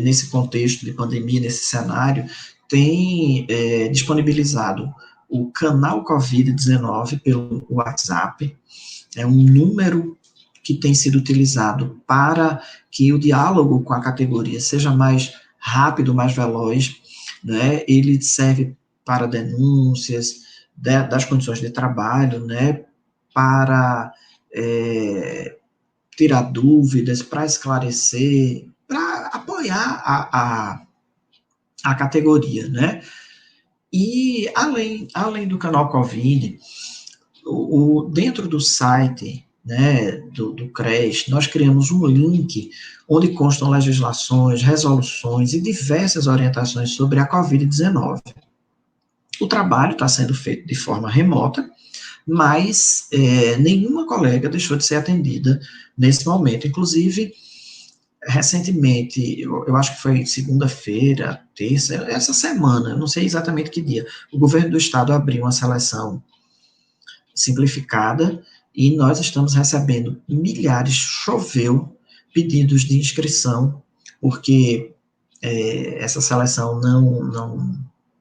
nesse contexto de pandemia, nesse cenário, tem disponibilizado o canal Covid-19 pelo WhatsApp, é um número que tem sido utilizado para que o diálogo com a categoria seja mais rápido, mais veloz, né? Ele serve para denúncias das condições de trabalho, né? Para tirar dúvidas, para esclarecer, para apoiar a categoria, né? E além do canal Covid, dentro do site, né, do CRES, nós criamos um link onde constam legislações, resoluções e diversas orientações sobre a Covid-19. O trabalho está sendo feito de forma remota, mas nenhuma colega deixou de ser atendida nesse momento. Inclusive, recentemente, eu acho que foi segunda-feira, terça, essa semana, eu não sei exatamente que dia, o governo do estado abriu uma seleção simplificada e nós estamos recebendo milhares, choveu, pedidos de inscrição, porque essa seleção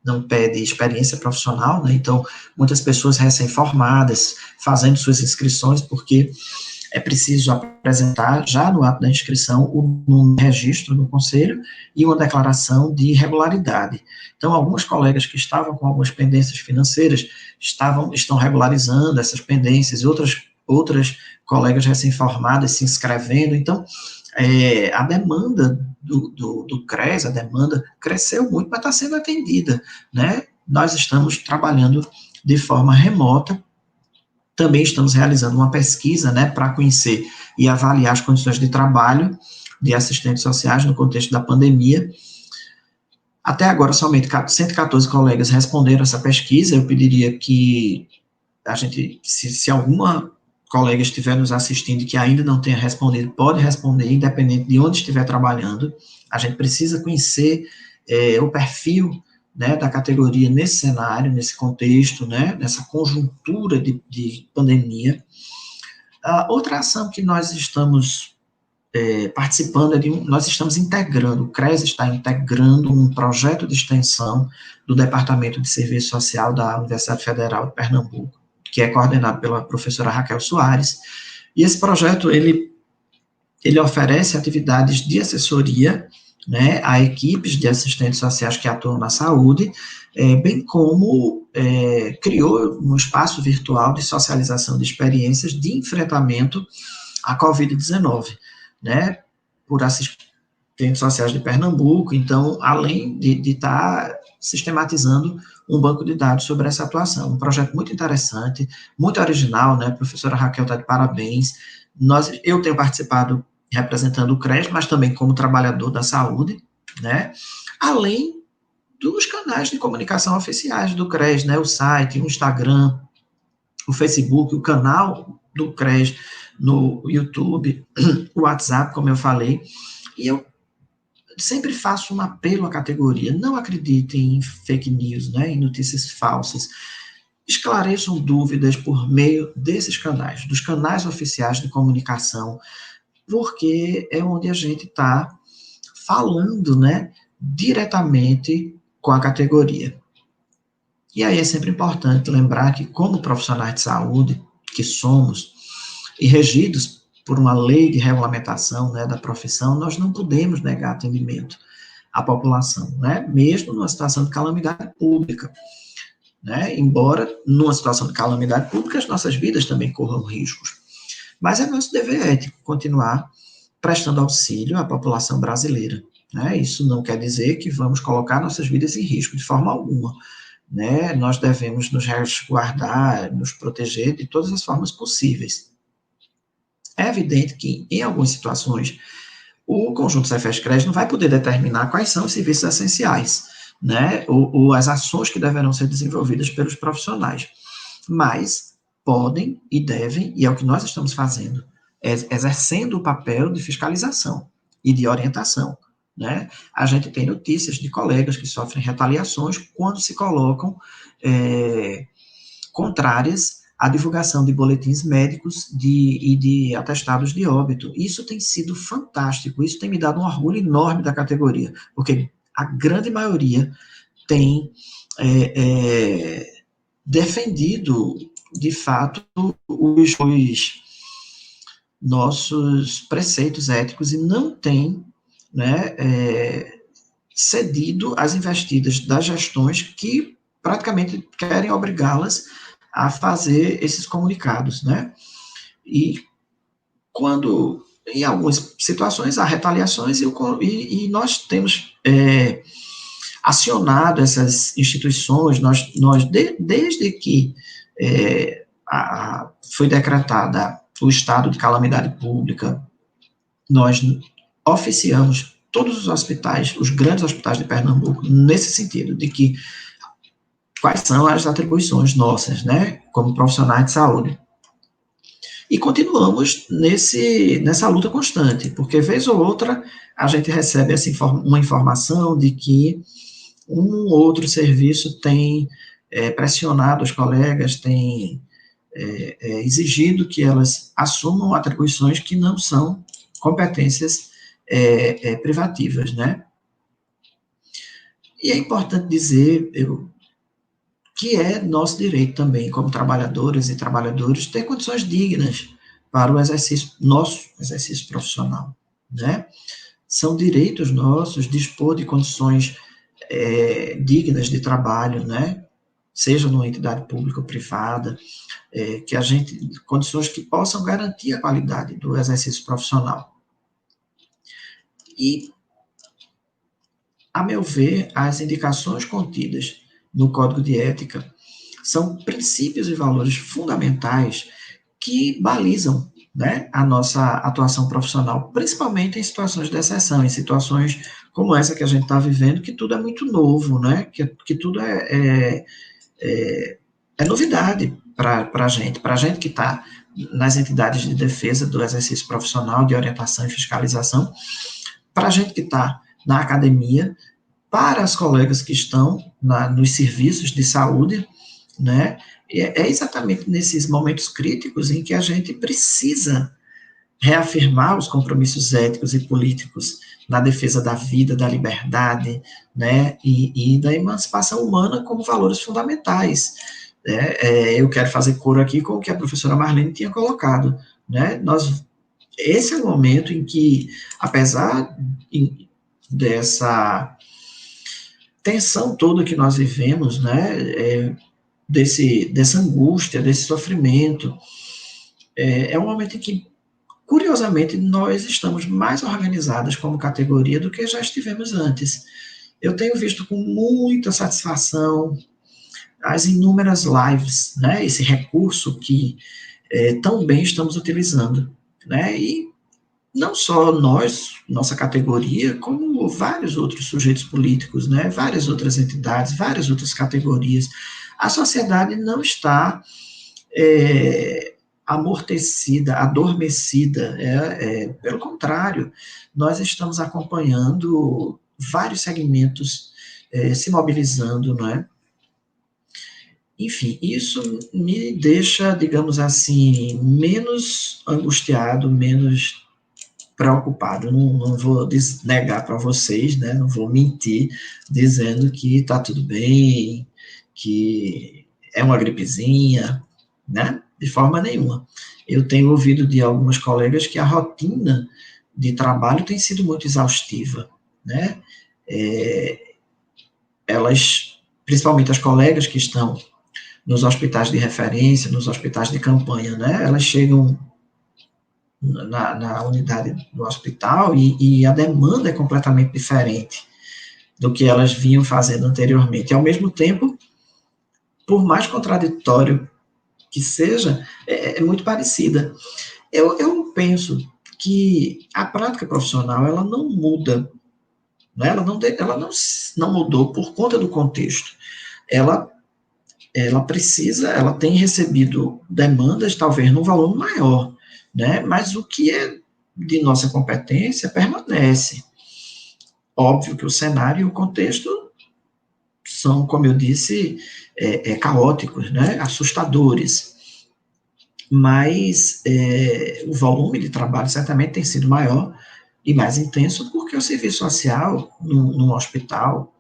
não pede experiência profissional, né? Então, muitas pessoas recém-formadas fazendo suas inscrições, porque é preciso apresentar já no ato da inscrição um registro no conselho e uma declaração de regularidade. Então, algumas colegas que estavam com algumas pendências financeiras estão regularizando essas pendências, e outras colegas recém-formadas se inscrevendo. Então, a demanda do CRES, a demanda cresceu muito, mas está sendo atendida, né? Nós estamos trabalhando de forma remota. Também estamos realizando uma pesquisa, né, para conhecer e avaliar as condições de trabalho de assistentes sociais no contexto da pandemia. Até agora, somente 114 colegas responderam essa pesquisa. Eu pediria que a gente, se alguma colega estiver nos assistindo e que ainda não tenha respondido, pode responder, independente de onde estiver trabalhando. A gente precisa conhecer o perfil, né, da categoria nesse cenário, nesse contexto, né, nessa conjuntura de pandemia. Outra ação que nós estamos participando, nós estamos integrando, o CRES está integrando um projeto de extensão do Departamento de Serviço Social da Universidade Federal de Pernambuco, que é coordenado pela professora Raquel Soares, e esse projeto, ele oferece atividades de assessoria, né, a equipes de assistentes sociais que atuam na saúde, bem como criou um espaço virtual de socialização de experiências de enfrentamento à Covid-19, né, por assistentes sociais de Pernambuco. Então, além de estar sistematizando um banco de dados sobre essa atuação. Um projeto muito interessante, muito original, né, a professora Raquel está de parabéns. Eu tenho participado representando o CRES, mas também como trabalhador da saúde, né, além dos canais de comunicação oficiais do CRES, né, o site, o Instagram, o Facebook, o canal do CRES no YouTube, o WhatsApp, como eu falei, e eu sempre faço um apelo à categoria: não acreditem em fake news, né, em notícias falsas. Esclareçam dúvidas por meio desses canais, dos canais oficiais de comunicação, porque é onde a gente está falando, né, diretamente com a categoria. E aí é sempre importante lembrar que, como profissionais de saúde que somos, e regidos por uma lei de regulamentação, né, da profissão, nós não podemos negar atendimento à população, né, mesmo numa situação de calamidade pública, né, embora numa situação de calamidade pública as nossas vidas também corram riscos. Mas é nosso dever ético continuar prestando auxílio à população brasileira, né, isso não quer dizer que vamos colocar nossas vidas em risco de forma alguma, né, nós devemos nos resguardar, nos proteger de todas as formas possíveis. É evidente que, em algumas situações, o conjunto Cefes-CRES não vai poder determinar quais são os serviços essenciais, né, ou as ações que deverão ser desenvolvidas pelos profissionais, mas podem e devem, e é o que nós estamos fazendo, exercendo o papel de fiscalização e de orientação, né. A gente tem notícias de colegas que sofrem retaliações quando se colocam contrárias à divulgação de boletins médicos e de atestados de óbito. Isso tem sido fantástico, isso tem me dado um orgulho enorme da categoria, porque a grande maioria tem defendido, de fato, os nossos preceitos éticos e não tem, né, cedido às investidas das gestões que praticamente querem obrigá-las a fazer esses comunicados, né? E quando, em algumas situações, há retaliações e nós temos acionado essas instituições, desde que foi decretada o estado de calamidade pública, nós oficiamos todos os hospitais, os grandes hospitais de Pernambuco, nesse sentido, de que quais são as atribuições nossas, né, como profissionais de saúde. E continuamos nessa luta constante, porque vez ou outra a gente recebe uma informação de que um ou outro serviço tem pressionado os colegas, tem exigido que elas assumam atribuições que não são competências privativas, né? E é importante dizer que é nosso direito também, como trabalhadoras e trabalhadores, ter condições dignas para o nosso exercício profissional, né? São direitos nossos dispor de condições dignas de trabalho, né? Seja numa entidade pública ou privada, condições que possam garantir a qualidade do exercício profissional. E, a meu ver, as indicações contidas no Código de Ética são princípios e valores fundamentais que balizam, né, a nossa atuação profissional, principalmente em situações de exceção, em situações como essa que a gente está vivendo, que tudo é muito novo, né, que tudo é novidade para a gente que está nas entidades de defesa do exercício profissional, de orientação e fiscalização, para a gente que está na academia, para as colegas que estão nos serviços de saúde, né? E é exatamente nesses momentos críticos em que a gente precisa reafirmar os compromissos éticos e políticos na defesa da vida, da liberdade, né, e da emancipação humana como valores fundamentais. Eu quero fazer coro aqui com o que a professora Marlene tinha colocado, né, esse é o momento em que, apesar dessa tensão toda que nós vivemos, né, dessa angústia, desse sofrimento, é um momento em que, curiosamente, nós estamos mais organizadas como categoria do que já estivemos antes. Eu tenho visto com muita satisfação as inúmeras lives, né, esse recurso que tão bem estamos utilizando, né, e não só nós, nossa categoria, como vários outros sujeitos políticos, né, várias outras entidades, várias outras categorias. A sociedade não está amortecida, adormecida, pelo contrário, nós estamos acompanhando vários segmentos se mobilizando, não é? Enfim, isso me deixa, digamos assim, menos angustiado, menos preocupado. Não vou negar para vocês, né? Não vou mentir dizendo que está tudo bem, que é uma gripezinha, né? De forma nenhuma. Eu tenho ouvido de algumas colegas que a rotina de trabalho tem sido muito exaustiva, né? Elas, principalmente as colegas que estão nos hospitais de referência, nos hospitais de campanha, né? Elas chegam na unidade do hospital e a demanda é completamente diferente do que elas vinham fazendo anteriormente. E, ao mesmo tempo, por mais contraditório que seja, é muito parecida. Eu penso que a prática profissional, ela não muda, né? Ela não mudou por conta do contexto. Ela precisa, ela tem recebido demandas, talvez num valor maior, né? Mas o que é de nossa competência permanece. Óbvio que o cenário e o contexto são, como eu disse, caóticos, né? Assustadores. Mas o volume de trabalho certamente tem sido maior e mais intenso porque o serviço social no hospital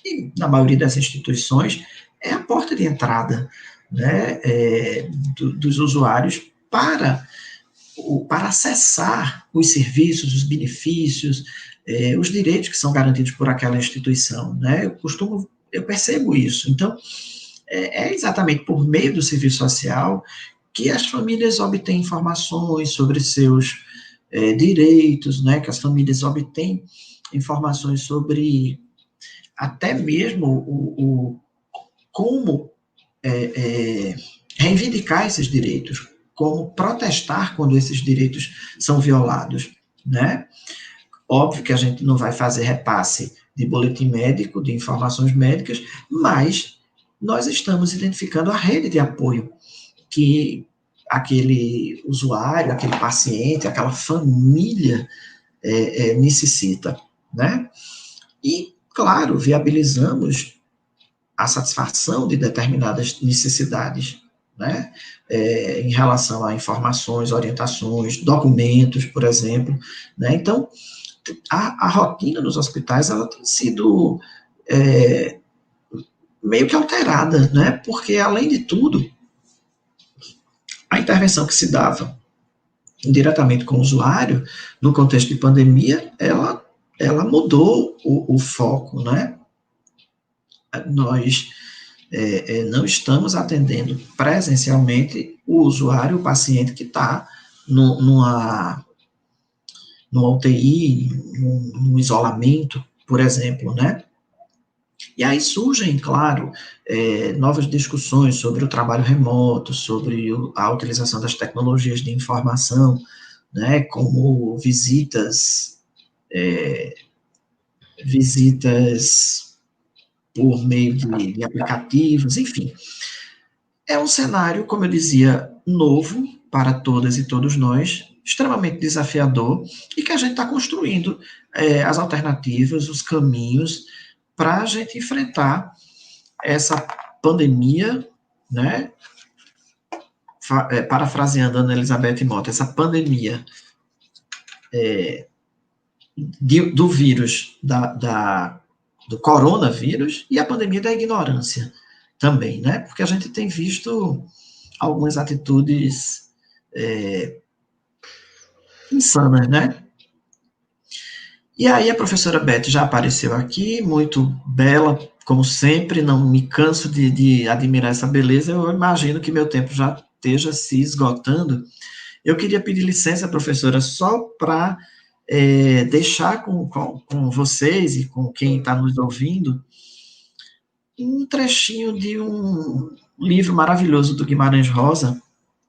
e na maioria das instituições é a porta de entrada, né, dos usuários para acessar os serviços, os benefícios, os direitos que são garantidos por aquela instituição, né? Eu percebo isso. Então, é exatamente por meio do serviço social que as famílias obtêm informações sobre seus direitos, né? Que as famílias obtêm informações sobre até mesmo como reivindicar esses direitos, como protestar quando esses direitos são violados, né? Óbvio que a gente não vai fazer repasse de boletim médico, de informações médicas, mas nós estamos identificando a rede de apoio que aquele usuário, aquele paciente, aquela família necessita, né? E, claro, viabilizamos a satisfação de determinadas necessidades, né? Em relação a informações, orientações, documentos, por exemplo, né? Então, a rotina nos hospitais, ela tem sido meio que alterada, né? Porque, além de tudo, a intervenção que se dava diretamente com o usuário, no contexto de pandemia, ela mudou o foco, né? Nós não estamos atendendo presencialmente o usuário, o paciente que está numa UTI, num isolamento, por exemplo, né? E aí surgem, claro, novas discussões sobre o trabalho remoto, sobre a utilização das tecnologias de informação, né, como visitas por meio de aplicativos, enfim. É um cenário, como eu dizia, novo para todas e todos nós, extremamente desafiador, e que a gente está construindo as alternativas, os caminhos para a gente enfrentar essa pandemia né, parafraseando a Ana Elizabeth Mota, essa pandemia do vírus, do coronavírus, e a pandemia da ignorância também, né? Porque a gente tem visto algumas atitudes insanas, né? E aí a professora Beth já apareceu aqui, muito bela, como sempre, não me canso de admirar essa beleza, eu imagino que meu tempo já esteja se esgotando. Eu queria pedir licença, professora, só para deixar com vocês e com quem está nos ouvindo um trechinho de um livro maravilhoso do Guimarães Rosa,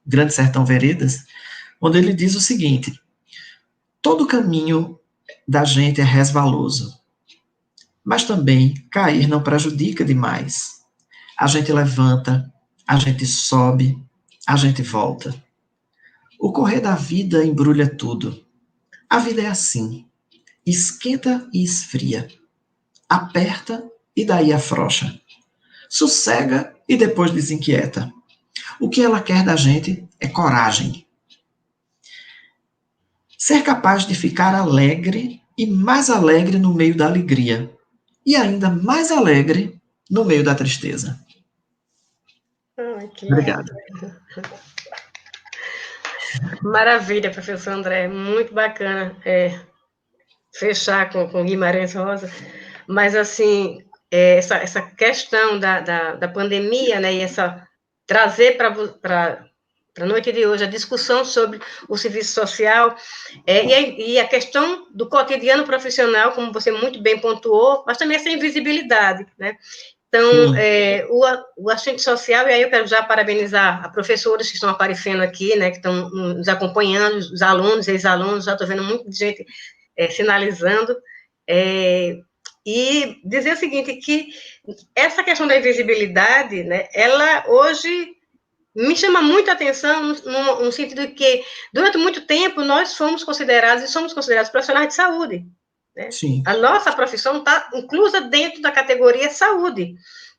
Grande Sertão Veredas, onde ele diz o seguinte: todo caminho da gente é resvaloso, mas também cair não prejudica demais. A gente levanta, a gente sobe, a gente volta. O correr da vida embrulha tudo. A vida é assim, esquenta e esfria, aperta e daí afrouxa, sossega e depois desinquieta. O que ela quer da gente é coragem. Ser capaz de ficar alegre e mais alegre no meio da alegria, e ainda mais alegre no meio da tristeza. Que Obrigado. Maravilha, professor André, muito bacana fechar com Guimarães Rosa, mas, assim, essa questão da pandemia, né, e trazer para a noite de hoje a discussão sobre o serviço social e a questão do cotidiano profissional, como você muito bem pontuou, mas também essa invisibilidade, né? Então, o assistente social, e aí eu quero já parabenizar a professores que estão aparecendo aqui, né, que estão nos acompanhando, os alunos, ex-alunos, já estou vendo muita gente sinalizando, e dizer o seguinte, que essa questão da invisibilidade, né, ela hoje me chama muita atenção no sentido de que, durante muito tempo, nós fomos considerados, e somos considerados profissionais de saúde, né? Sim. A nossa profissão está inclusa dentro da categoria saúde,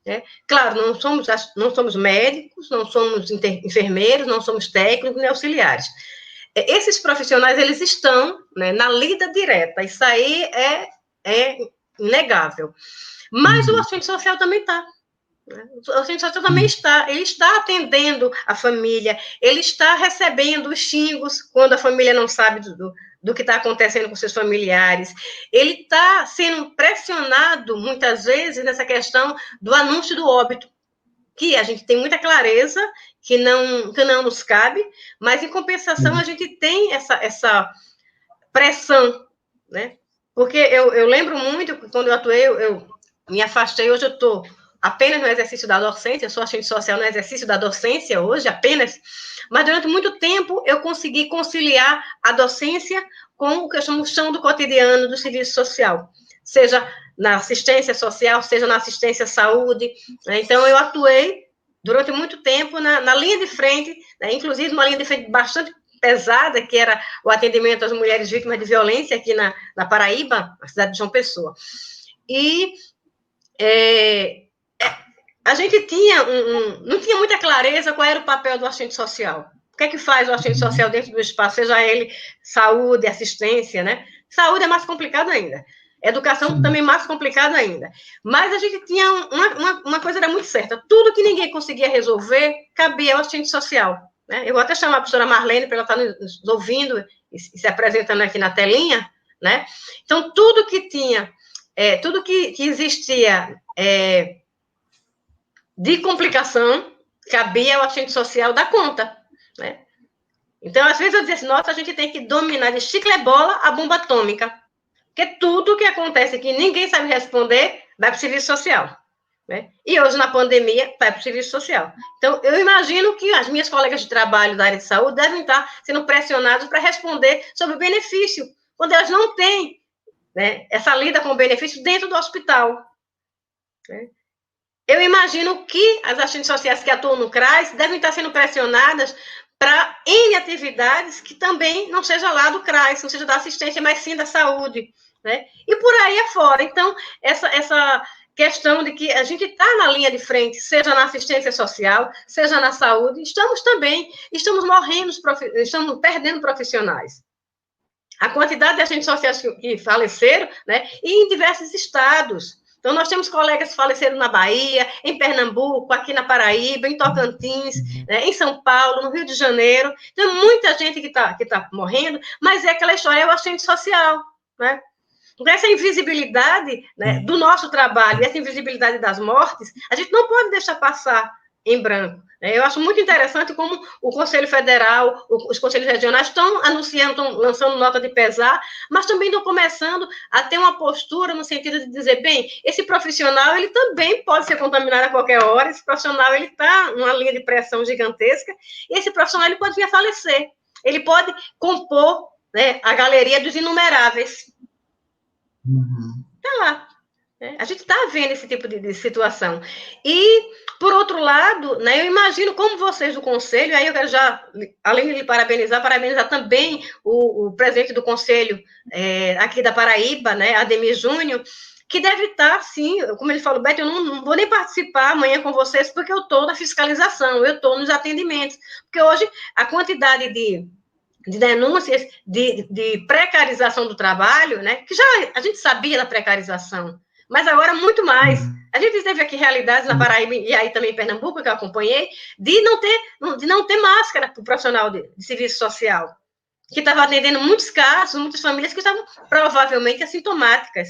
né? Claro, não somos médicos, não somos enfermeiros, não somos técnicos nem auxiliares. Esses profissionais, eles estão, né, na lida direta, isso aí é inegável. Mas o assistente social também está. O assistente social também ele está atendendo a família, ele está recebendo os xingos quando a família não sabe do que está acontecendo com seus familiares, ele está sendo pressionado, muitas vezes, nessa questão do anúncio do óbito, que a gente tem muita clareza que não nos cabe, mas, em compensação, a gente tem essa pressão, né? Porque eu lembro muito que, quando eu atuei, eu me afastei, hoje eu estou apenas no exercício da docência, eu sou assistente social no exercício da docência hoje, apenas, mas durante muito tempo eu consegui conciliar a docência com o que eu chamo do cotidiano do serviço social, seja na assistência social, seja na assistência à saúde, né? Então, eu atuei durante muito tempo na linha de frente, né? Inclusive uma linha de frente bastante pesada, que era o atendimento às mulheres vítimas de violência aqui na Paraíba, na cidade de João Pessoa. E a gente não tinha muita clareza qual era o papel do assistente social. O que é que faz o assistente social dentro do espaço, seja ele saúde, assistência, né? Saúde é mais complicado ainda. Educação também mais complicado ainda. Mas a gente tinha uma coisa era muito certa. Tudo que ninguém conseguia resolver, cabia ao assistente social, né? Eu vou até chamar a professora Marlene para ela estar nos ouvindo e se apresentando aqui na telinha, né? Então, tudo que tinha, tudo que existia de complicação, cabia ao assistente social dar conta, né? Então, às vezes eu dizia assim, nossa, a gente tem que dominar de chiclebola a bomba atômica, porque tudo que acontece que ninguém sabe responder vai para o serviço social, né? E hoje, na pandemia, vai para o serviço social. Então, eu imagino que as minhas colegas de trabalho da área de saúde devem estar sendo pressionadas para responder sobre o benefício, quando elas não têm, né, essa lida com o benefício dentro do hospital, né? Eu imagino que as assistentes sociais que atuam no CRAS devem estar sendo pressionadas para N atividades que também não seja lá do CRAS, não seja da assistência, mas sim da saúde, né? E por aí afora. Então, questão de que a gente está na linha de frente, seja na assistência social, seja na saúde, estamos morrendo, estamos perdendo profissionais. A quantidade de agentes sociais que faleceram, né, e em diversos estados. Então, nós temos colegas que faleceram na Bahia, em Pernambuco, aqui na Paraíba, em Tocantins, né, em São Paulo, no Rio de Janeiro. Então, muita gente que tá morrendo, mas é aquela história, é o assistente social, né? Essa invisibilidade, né, do nosso trabalho, essa invisibilidade das mortes, a gente não pode deixar passar em branco. Eu acho muito interessante como o Conselho Federal, os conselhos regionais estão anunciando, estão lançando nota de pesar, mas também estão começando a ter uma postura no sentido de dizer, bem, esse profissional, ele também pode ser contaminado a qualquer hora, esse profissional, ele está numa linha de pressão gigantesca, e esse profissional, ele pode vir a falecer, ele pode compor, né, a galeria dos inumeráveis. Tá lá. A gente está vendo esse tipo de situação. E, por outro lado, né, eu imagino como vocês do Conselho, aí eu quero já, além de lhe parabenizar também o presidente do Conselho aqui da Paraíba, né, Ademir Júnior, que deve estar, sim, como ele falou, Beto, eu não vou nem participar amanhã com vocês, porque eu estou na fiscalização, eu estou nos atendimentos. Porque hoje a quantidade de denúncias de precarização do trabalho, né, que já a gente sabia da precarização, mas agora muito mais. A gente teve aqui realidades na Paraíba e aí também em Pernambuco, que eu acompanhei, de não ter máscara para o profissional de serviço social, que estava atendendo muitos casos, muitas famílias que estavam provavelmente assintomáticas.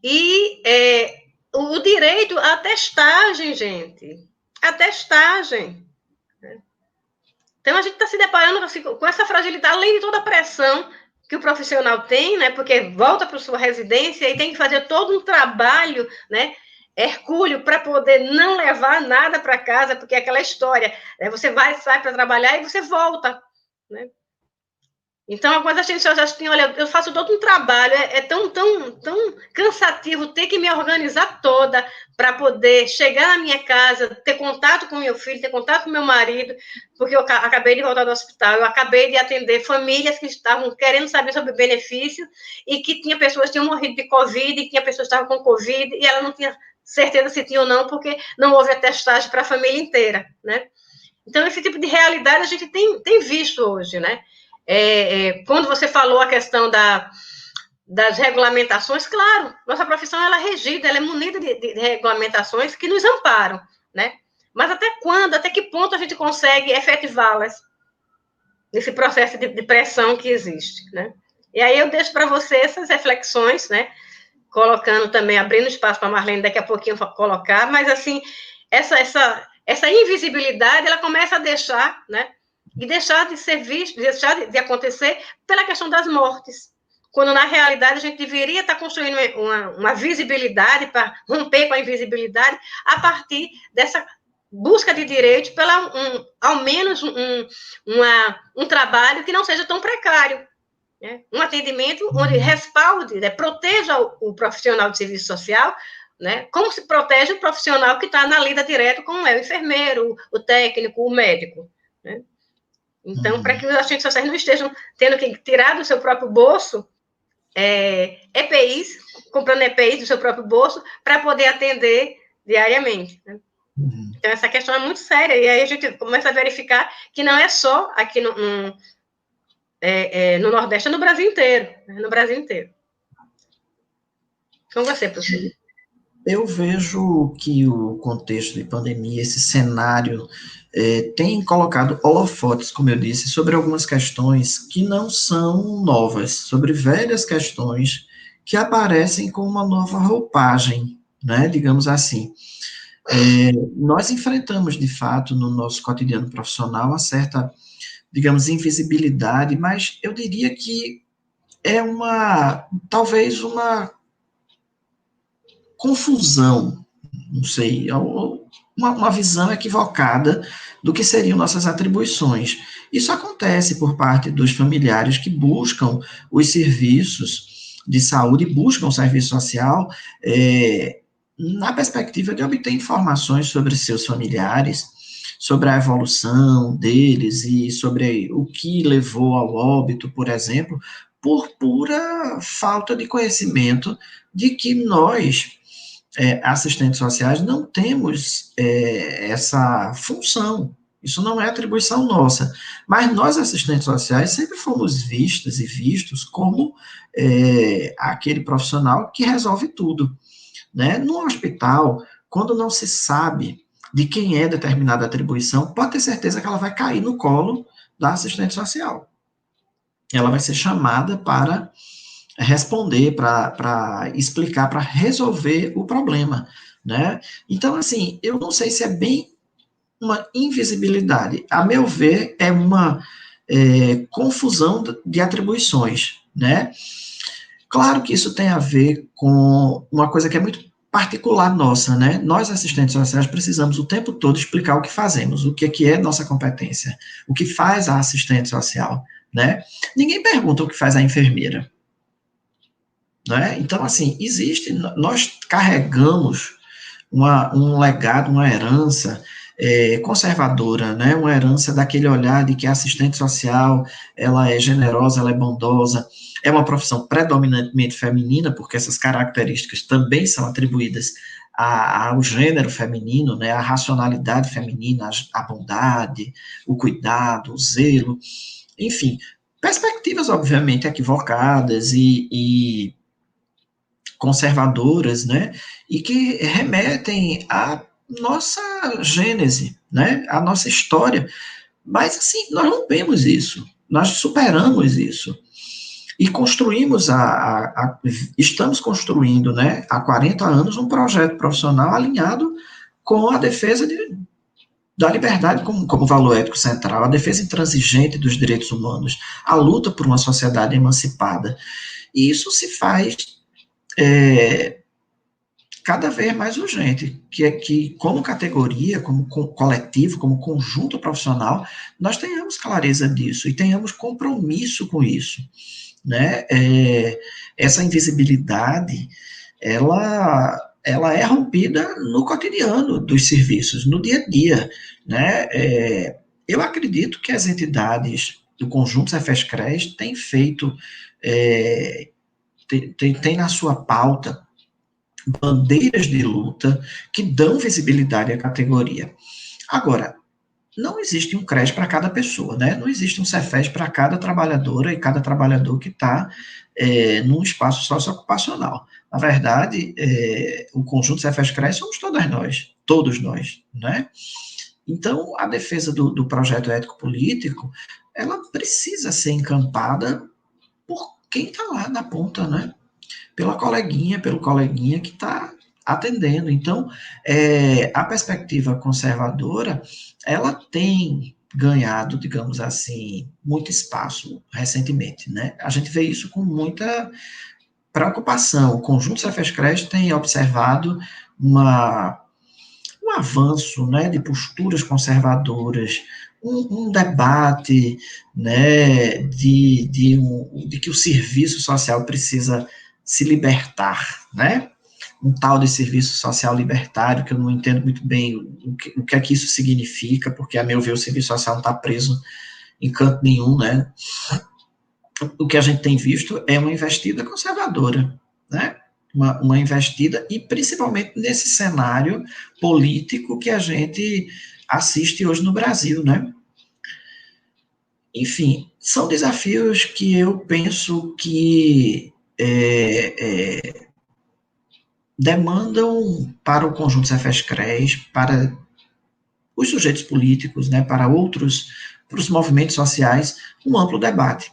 E o direito à testagem, gente, a testagem. Então, a gente está se deparando assim, com essa fragilidade, além de toda a pressão que o profissional tem, né, porque volta para sua residência e tem que fazer todo um trabalho, né, hercúleo, para poder não levar nada para casa, porque é aquela história, né, você sai para trabalhar e você volta, né? Então, algumas agências sociais têm, olha, eu faço todo um trabalho, tão cansativo ter que me organizar toda para poder chegar na minha casa, ter contato com meu filho, ter contato com meu marido, porque eu acabei de voltar do hospital, eu acabei de atender famílias que estavam querendo saber sobre o benefício e que tinha pessoas que tinham morrido de Covid, e tinha pessoas que estavam com Covid, e ela não tinha certeza se tinha ou não, porque não houve a testagem para a família inteira, né? Então, esse tipo de realidade a gente tem visto hoje, né? Quando você falou a questão das regulamentações, claro, nossa profissão ela é regida, ela é munida de regulamentações que nos amparam, né? Mas até quando, até que ponto a gente consegue efetivá-las nesse processo de pressão que existe, né? E aí eu deixo para você essas reflexões, né? Colocando também, abrindo espaço para a Marlene daqui a pouquinho colocar, mas assim, essa invisibilidade, ela começa a deixar, né? E deixar de ser visto, deixar de acontecer pela questão das mortes, quando na realidade a gente deveria estar construindo uma visibilidade para romper com a invisibilidade a partir dessa busca de direitos pela ao menos um trabalho que não seja tão precário, né? Um atendimento onde respalde, né, proteja o profissional de serviço social, né, como se protege o profissional que está na lida direta, como é o enfermeiro, o técnico, o médico, né? Então, para que os assistentes sociais não estejam tendo que tirar do seu próprio bolso EPIs, comprando EPIs do seu próprio bolso, para poder atender diariamente, né? Então, essa questão é muito séria, e aí a gente começa a verificar que não é só aqui no Nordeste, é no Brasil inteiro, né? No Brasil inteiro. Com você, professor. Eu vejo que o contexto de pandemia, esse cenário, tem colocado holofotes, como eu disse, sobre algumas questões que não são novas, sobre velhas questões que aparecem com uma nova roupagem, né, digamos assim. Nós enfrentamos, de fato, no nosso cotidiano profissional, uma certa, digamos, invisibilidade, mas eu diria que é talvez uma confusão, não sei, uma visão equivocada do que seriam nossas atribuições. Isso acontece por parte dos familiares que buscam os serviços de saúde, buscam o serviço social, na perspectiva de obter informações sobre seus familiares, sobre a evolução deles e sobre o que levou ao óbito, por exemplo, por pura falta de conhecimento de que nós assistentes sociais, não temos essa função. Isso não é atribuição nossa. Mas nós, assistentes sociais, sempre fomos vistas e vistos como aquele profissional que resolve tudo, né? No hospital, quando não se sabe de quem é determinada atribuição, pode ter certeza que ela vai cair no colo da assistente social. Ela vai ser chamada para responder, para explicar, para resolver o problema, né? Então, assim, eu não sei se é bem uma invisibilidade. A meu ver, é uma confusão de atribuições, né? Claro que isso tem a ver com uma coisa que é muito particular nossa, né? Nós, assistentes sociais, precisamos o tempo todo explicar o que fazemos, o que é nossa competência, o que faz a assistente social, né? Ninguém pergunta o que faz a enfermeira, né? Então, assim, nós carregamos um legado, uma herança conservadora, né? Uma herança daquele olhar de que a assistente social, ela é generosa, ela é bondosa, é uma profissão predominantemente feminina, porque essas características também são atribuídas ao gênero feminino, né? A racionalidade feminina, a bondade, o cuidado, o zelo, enfim, perspectivas, obviamente, equivocadas e conservadoras, né, e que remetem à nossa gênese, né, à nossa história, mas, assim, nós rompemos isso, nós superamos isso, e construímos, estamos construindo, né, há 40 anos, um projeto profissional alinhado com a defesa da liberdade como valor ético central, a defesa intransigente dos direitos humanos, a luta por uma sociedade emancipada, e isso se faz cada vez mais urgente, que é que, como categoria, como coletivo, como conjunto profissional, nós tenhamos clareza disso e tenhamos compromisso com isso, né? Essa invisibilidade, ela é rompida no cotidiano dos serviços, no dia a dia, né? Eu acredito que as entidades do conjunto Cefes-CRES têm feito, tem na sua pauta bandeiras de luta que dão visibilidade à categoria. Agora, não existe um CRES para cada pessoa, né? Não existe um Cefes para cada trabalhadora e cada trabalhador que está num espaço socioocupacional. Na verdade, o conjunto Cefes-CRES somos todos nós, né? Então, a defesa do projeto ético-político, ela precisa ser encampada por quem está lá na ponta, né? Pelo coleguinha que está atendendo. Então, a perspectiva conservadora, ela tem ganhado, digamos assim, muito espaço recentemente, né? A gente vê isso com muita preocupação. O conjunto Cefes-CRES tem observado um avanço, né, de posturas conservadoras, um debate, né, de que o serviço social precisa se libertar, né? Um tal de serviço social libertário, que eu não entendo muito bem o que é que isso significa, porque, a meu ver, o serviço social não está preso em canto nenhum, né? O que a gente tem visto é uma investida conservadora, né? Uma investida, e principalmente nesse cenário político que a gente assiste hoje no Brasil, né? Enfim, são desafios que eu penso que demandam para o conjunto Cefes-CRES, para os sujeitos políticos, né, para os movimentos sociais, um amplo debate.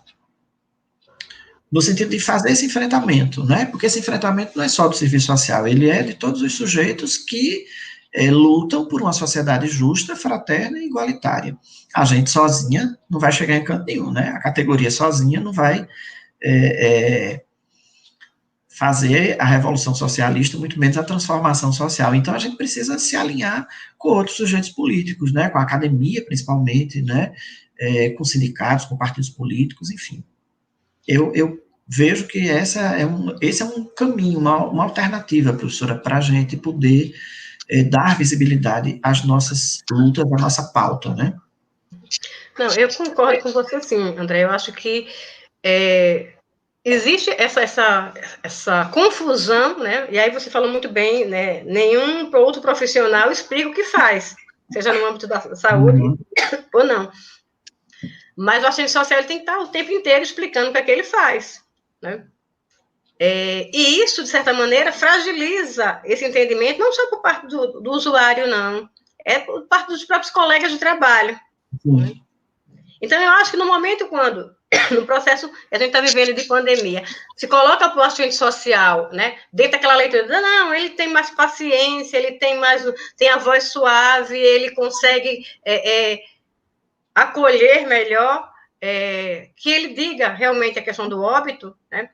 No sentido de fazer esse enfrentamento, né, porque esse enfrentamento não é só do serviço social, ele é de todos os sujeitos que lutam por uma sociedade justa, fraterna e igualitária. A gente sozinha não vai chegar em canto nenhum, né, a categoria sozinha não vai fazer a revolução socialista, muito menos a transformação social. Então, a gente precisa se alinhar com outros sujeitos políticos, né, com a academia, principalmente, né, com sindicatos, com partidos políticos, enfim. Eu vejo que esse é um caminho, uma alternativa, professora, para a gente poder dar visibilidade às nossas lutas, à nossa pauta, né? Não, eu concordo com você, sim, André. Eu acho que existe essa confusão, né? E aí você falou muito bem, né? Nenhum outro profissional explica o que faz, seja no âmbito da saúde ou não. Mas o assistente social ele tem que estar o tempo inteiro explicando o que é que ele faz, né? E isso, de certa maneira, fragiliza esse entendimento, não só por parte do usuário, não. É por parte dos próprios colegas de trabalho. Né? Então, eu acho que no momento quando, no processo que a gente está vivendo de pandemia, se coloca para o assistente social, né, dentro daquela leitura, não, ele tem mais paciência, ele tem a voz suave, ele consegue acolher melhor, que ele diga realmente a questão do óbito, né?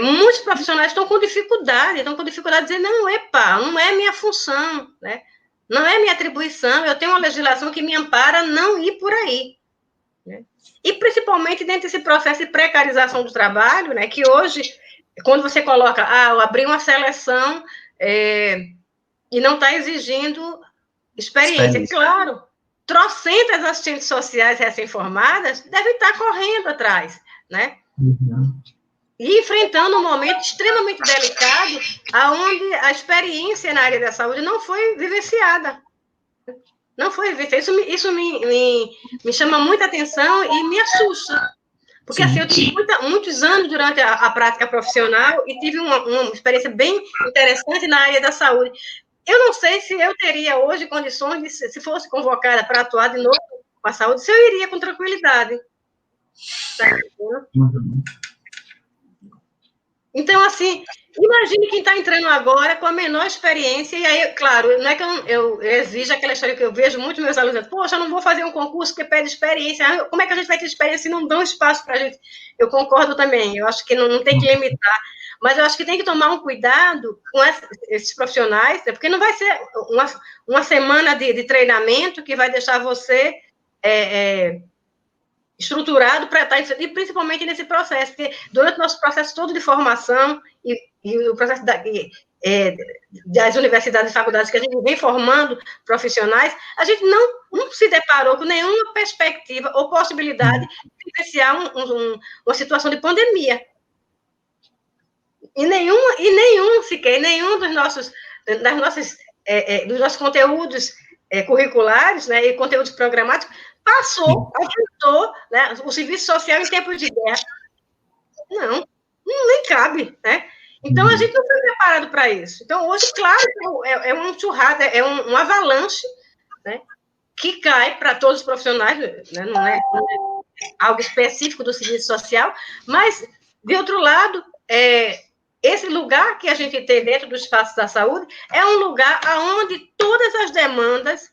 Muitos profissionais estão com dificuldade de dizer, não, não é minha função, né? Não é minha atribuição, eu tenho uma legislação que me ampara não ir por aí. Né? E principalmente dentro desse processo de precarização do trabalho, né, que hoje, quando você coloca, eu abri uma seleção e não está exigindo experiência. Claro, trocentas assistentes sociais recém-formadas devem estar correndo atrás, né? E enfrentando um momento extremamente delicado, onde a experiência na área da saúde não foi vivenciada. Não foi vivenciada. Isso me chama muita atenção e me assusta. Porque assim, eu tive muitos anos durante a prática profissional e tive uma experiência bem interessante na área da saúde. Eu não sei se eu teria hoje condições, de, se fosse convocada para atuar de novo com a saúde, se eu iria com tranquilidade. Tá entendendo? Então, assim, imagine quem está entrando agora com a menor experiência, e aí, claro, não é que eu exijo aquela história que eu vejo muitos meus alunos dizendo, poxa, eu não vou fazer um concurso que pede experiência, como é que a gente vai ter experiência se não dão espaço para a gente? Eu concordo também, eu acho que não tem que limitar, mas eu acho que tem que tomar um cuidado com esses profissionais, porque não vai ser uma semana de treinamento que vai deixar você estruturado para estar, e principalmente nesse processo, porque durante o nosso processo todo de formação e o processo das universidades e faculdades que a gente vem formando profissionais, a gente não se deparou com nenhuma perspectiva ou possibilidade de vivenciar uma situação de pandemia. E nenhum sequer, nenhum dos nossos conteúdos curriculares, né, e conteúdos programáticos afetou, né, o serviço social em tempos de guerra. Não, nem cabe, né? Então, a gente não foi preparado para isso. Então, hoje, claro, é uma enxurrada, é um avalanche, né, que cai para todos os profissionais, né, não é algo específico do serviço social, mas, de outro lado, esse lugar que a gente tem dentro do espaço da saúde é um lugar onde todas as demandas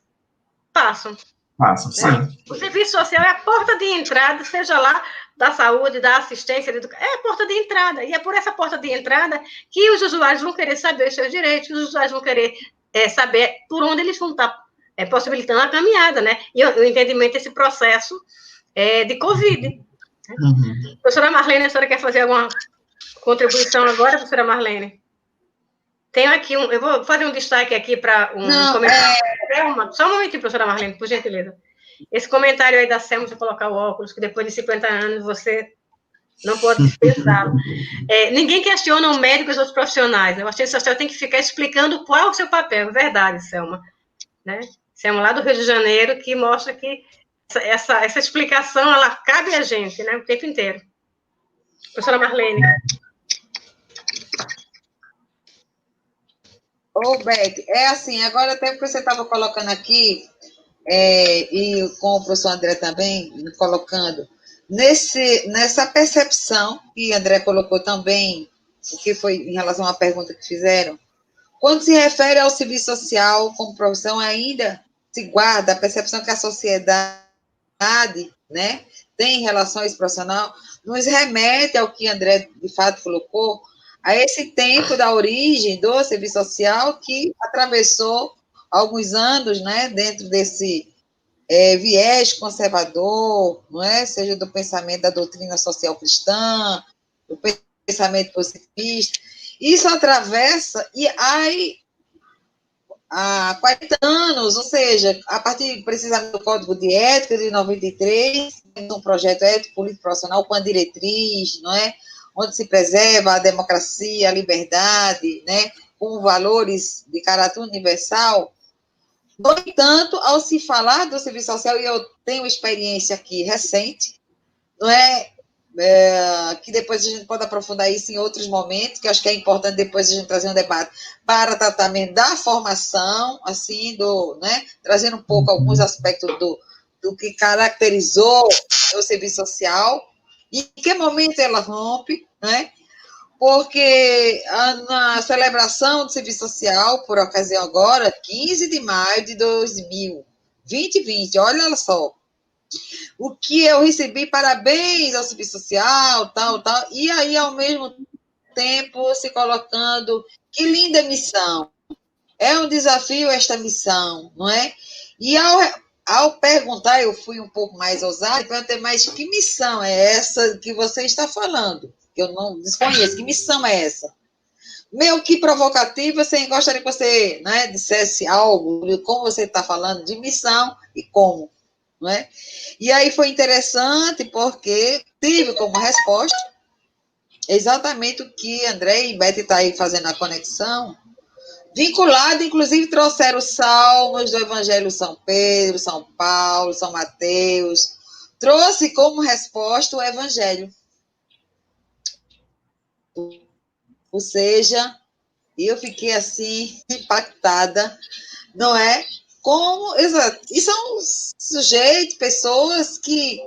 passam. Passam, sim. Né? O serviço social é a porta de entrada, seja lá da saúde, da assistência, é a porta de entrada. E é por essa porta de entrada que os usuários vão querer saber os seus direitos, os usuários vão querer saber por onde eles vão estar possibilitando a caminhada, né? E o entendimento desse processo de Covid. Professora Marlene, a senhora quer fazer alguma contribuição agora, professora Marlene? Tenho aqui eu vou fazer um destaque aqui para comentário. Só um momentinho, professora Marlene, por gentileza. Esse comentário aí da Selma, você colocar o óculos, que depois de 50 anos você não pode dispensá-lo. Ninguém questiona o médico e os outros profissionais. Né? O assistente social tem que ficar explicando qual é o seu papel. Verdade, Selma. Né? Selma, lá do Rio de Janeiro, que mostra que essa explicação, ela cabe a gente, né, o tempo inteiro. Professora Marlene. Beth, assim, agora até que você estava colocando aqui, e com o professor André também, colocando, nessa percepção que André colocou também, o que foi em relação à pergunta que fizeram, quando se refere ao serviço social como profissão, ainda se guarda a percepção que a sociedade, né, tem em relação a esse profissional, nos remete ao que André, de fato, colocou, a esse tempo da origem do serviço social que atravessou alguns anos, né, dentro desse viés conservador, não é? Seja do pensamento da doutrina social cristã, do pensamento positivista. Isso atravessa, e aí há 40 anos, ou seja, a partir precisamente do Código de Ética de 93, um projeto ético político profissional com a diretriz, não é? Onde se preserva a democracia, a liberdade, né? Com valores de caráter universal. No entanto, ao se falar do serviço social, e eu tenho experiência aqui recente, não é? Que depois a gente pode aprofundar isso em outros momentos, que eu acho que é importante depois a gente trazer um debate para tratamento da formação, assim, né, trazendo um pouco alguns aspectos do que caracterizou o serviço social, e em que momento ela rompe, né? Porque na celebração do serviço social, por ocasião agora, 15 de maio de 2020, olha só, o que eu recebi, parabéns ao serviço social, tal, e aí, ao mesmo tempo, se colocando, que linda missão, é um desafio esta missão, não é? E ao perguntar, eu fui um pouco mais ousada e perguntei, mas que missão é essa que você está falando? Que eu não desconheço, que missão é essa? Meio que provocativo, assim, gostaria que você, né, dissesse algo, como você está falando de missão e como. Não é? E aí foi interessante porque tive como resposta exatamente o que André e Beth está aí fazendo a conexão, vinculado, inclusive trouxeram salmos do Evangelho São Pedro, São Paulo, São Mateus, trouxe como resposta o Evangelho. Ou seja, eu fiquei assim, impactada, não é? Como, exato, e são sujeitos, pessoas que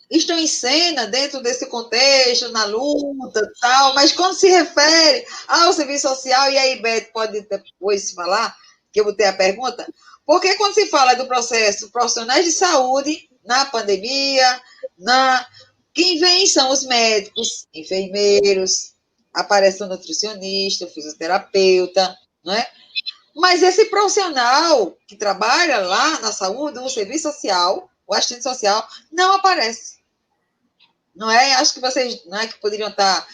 estão em cena dentro desse contexto, na luta tal, mas quando se refere ao serviço social, e aí Beto pode depois falar, que eu vou ter a pergunta, porque quando se fala do processo profissionais de saúde, na pandemia, quem vem são os médicos, enfermeiros, aparece o nutricionista, o fisioterapeuta, não é? Mas esse profissional que trabalha lá na saúde, no serviço social, o assistente social, não aparece. Não é? Acho que vocês, não é, que poderiam estar.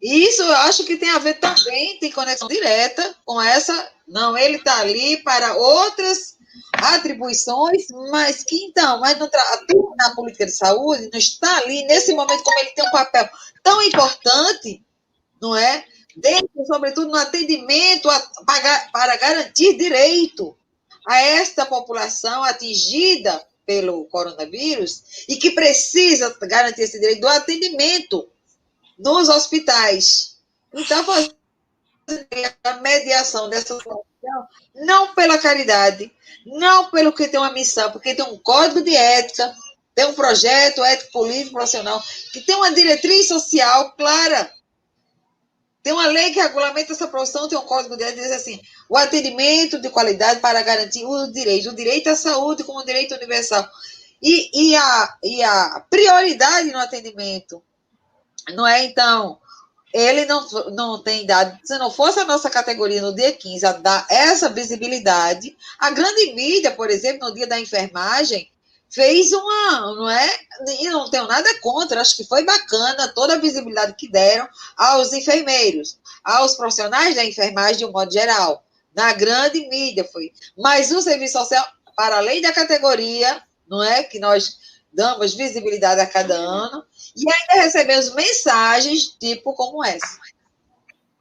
Isso eu acho que tem a ver também, tem conexão direta com essa. Não, ele está ali para outras atribuições, mas que então, mas na política de saúde, não está ali nesse momento, como ele tem um papel tão importante, não é? Dentro, sobretudo, no atendimento para garantir direito a esta população atingida pelo coronavírus e que precisa garantir esse direito do atendimento nos hospitais. Então, fazer a mediação dessa situação, não pela caridade, não pelo que tem uma missão, porque tem um código de ética, tem um projeto ético político profissional, que tem uma diretriz social clara. Tem uma lei que regulamenta essa profissão, tem um código de ética que diz assim, o atendimento de qualidade para garantir o direito à saúde como direito universal. E a prioridade no atendimento, não é? Então, ele não tem dado, se não fosse a nossa categoria no dia 15 a dar essa visibilidade, a grande mídia, por exemplo, no dia da enfermagem, fez não é? E não tenho nada contra, acho que foi bacana toda a visibilidade que deram aos enfermeiros, aos profissionais da enfermagem de um modo geral. Na grande mídia foi. Mas o serviço social, para além da categoria, não é? Que nós damos visibilidade a cada ano, e ainda recebemos mensagens tipo como essa.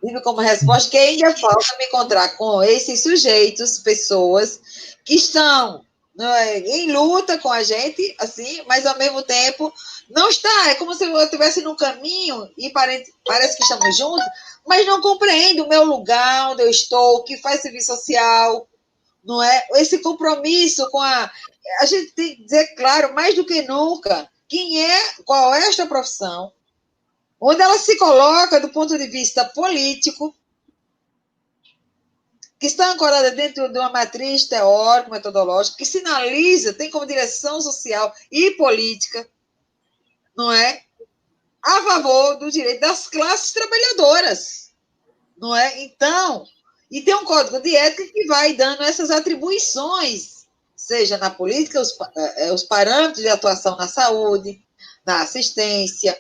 Tive como resposta que ainda falta me encontrar com esses sujeitos, pessoas que estão, né, em luta com a gente, assim, mas ao mesmo tempo não está. É como se eu estivesse no caminho e parece que estamos juntos, mas não compreendo o meu lugar, onde eu estou, o que faz serviço social, não é? Esse compromisso com a gente tem que dizer, claro, mais do que nunca, qual é esta profissão, onde ela se coloca do ponto de vista político, que está ancorada dentro de uma matriz teórica, metodológica, que sinaliza, tem como direção social e política, não é? A favor do direito das classes trabalhadoras, não é? Então, e tem um código de ética que vai dando essas atribuições, seja na política, os parâmetros de atuação na saúde, na assistência,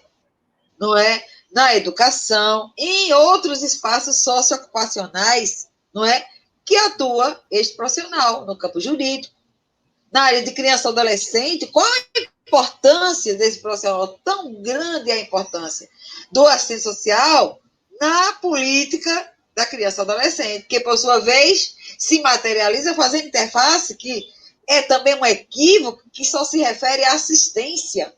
não é? Na educação, em outros espaços socioocupacionais, não é? que atua este profissional no campo jurídico, na área de criança e adolescente. Qual a importância desse profissional? Tão grande a importância do assistente social na política da criança e adolescente, que, por sua vez, se materializa fazendo interface, que é também um equívoco, que só se refere à assistência,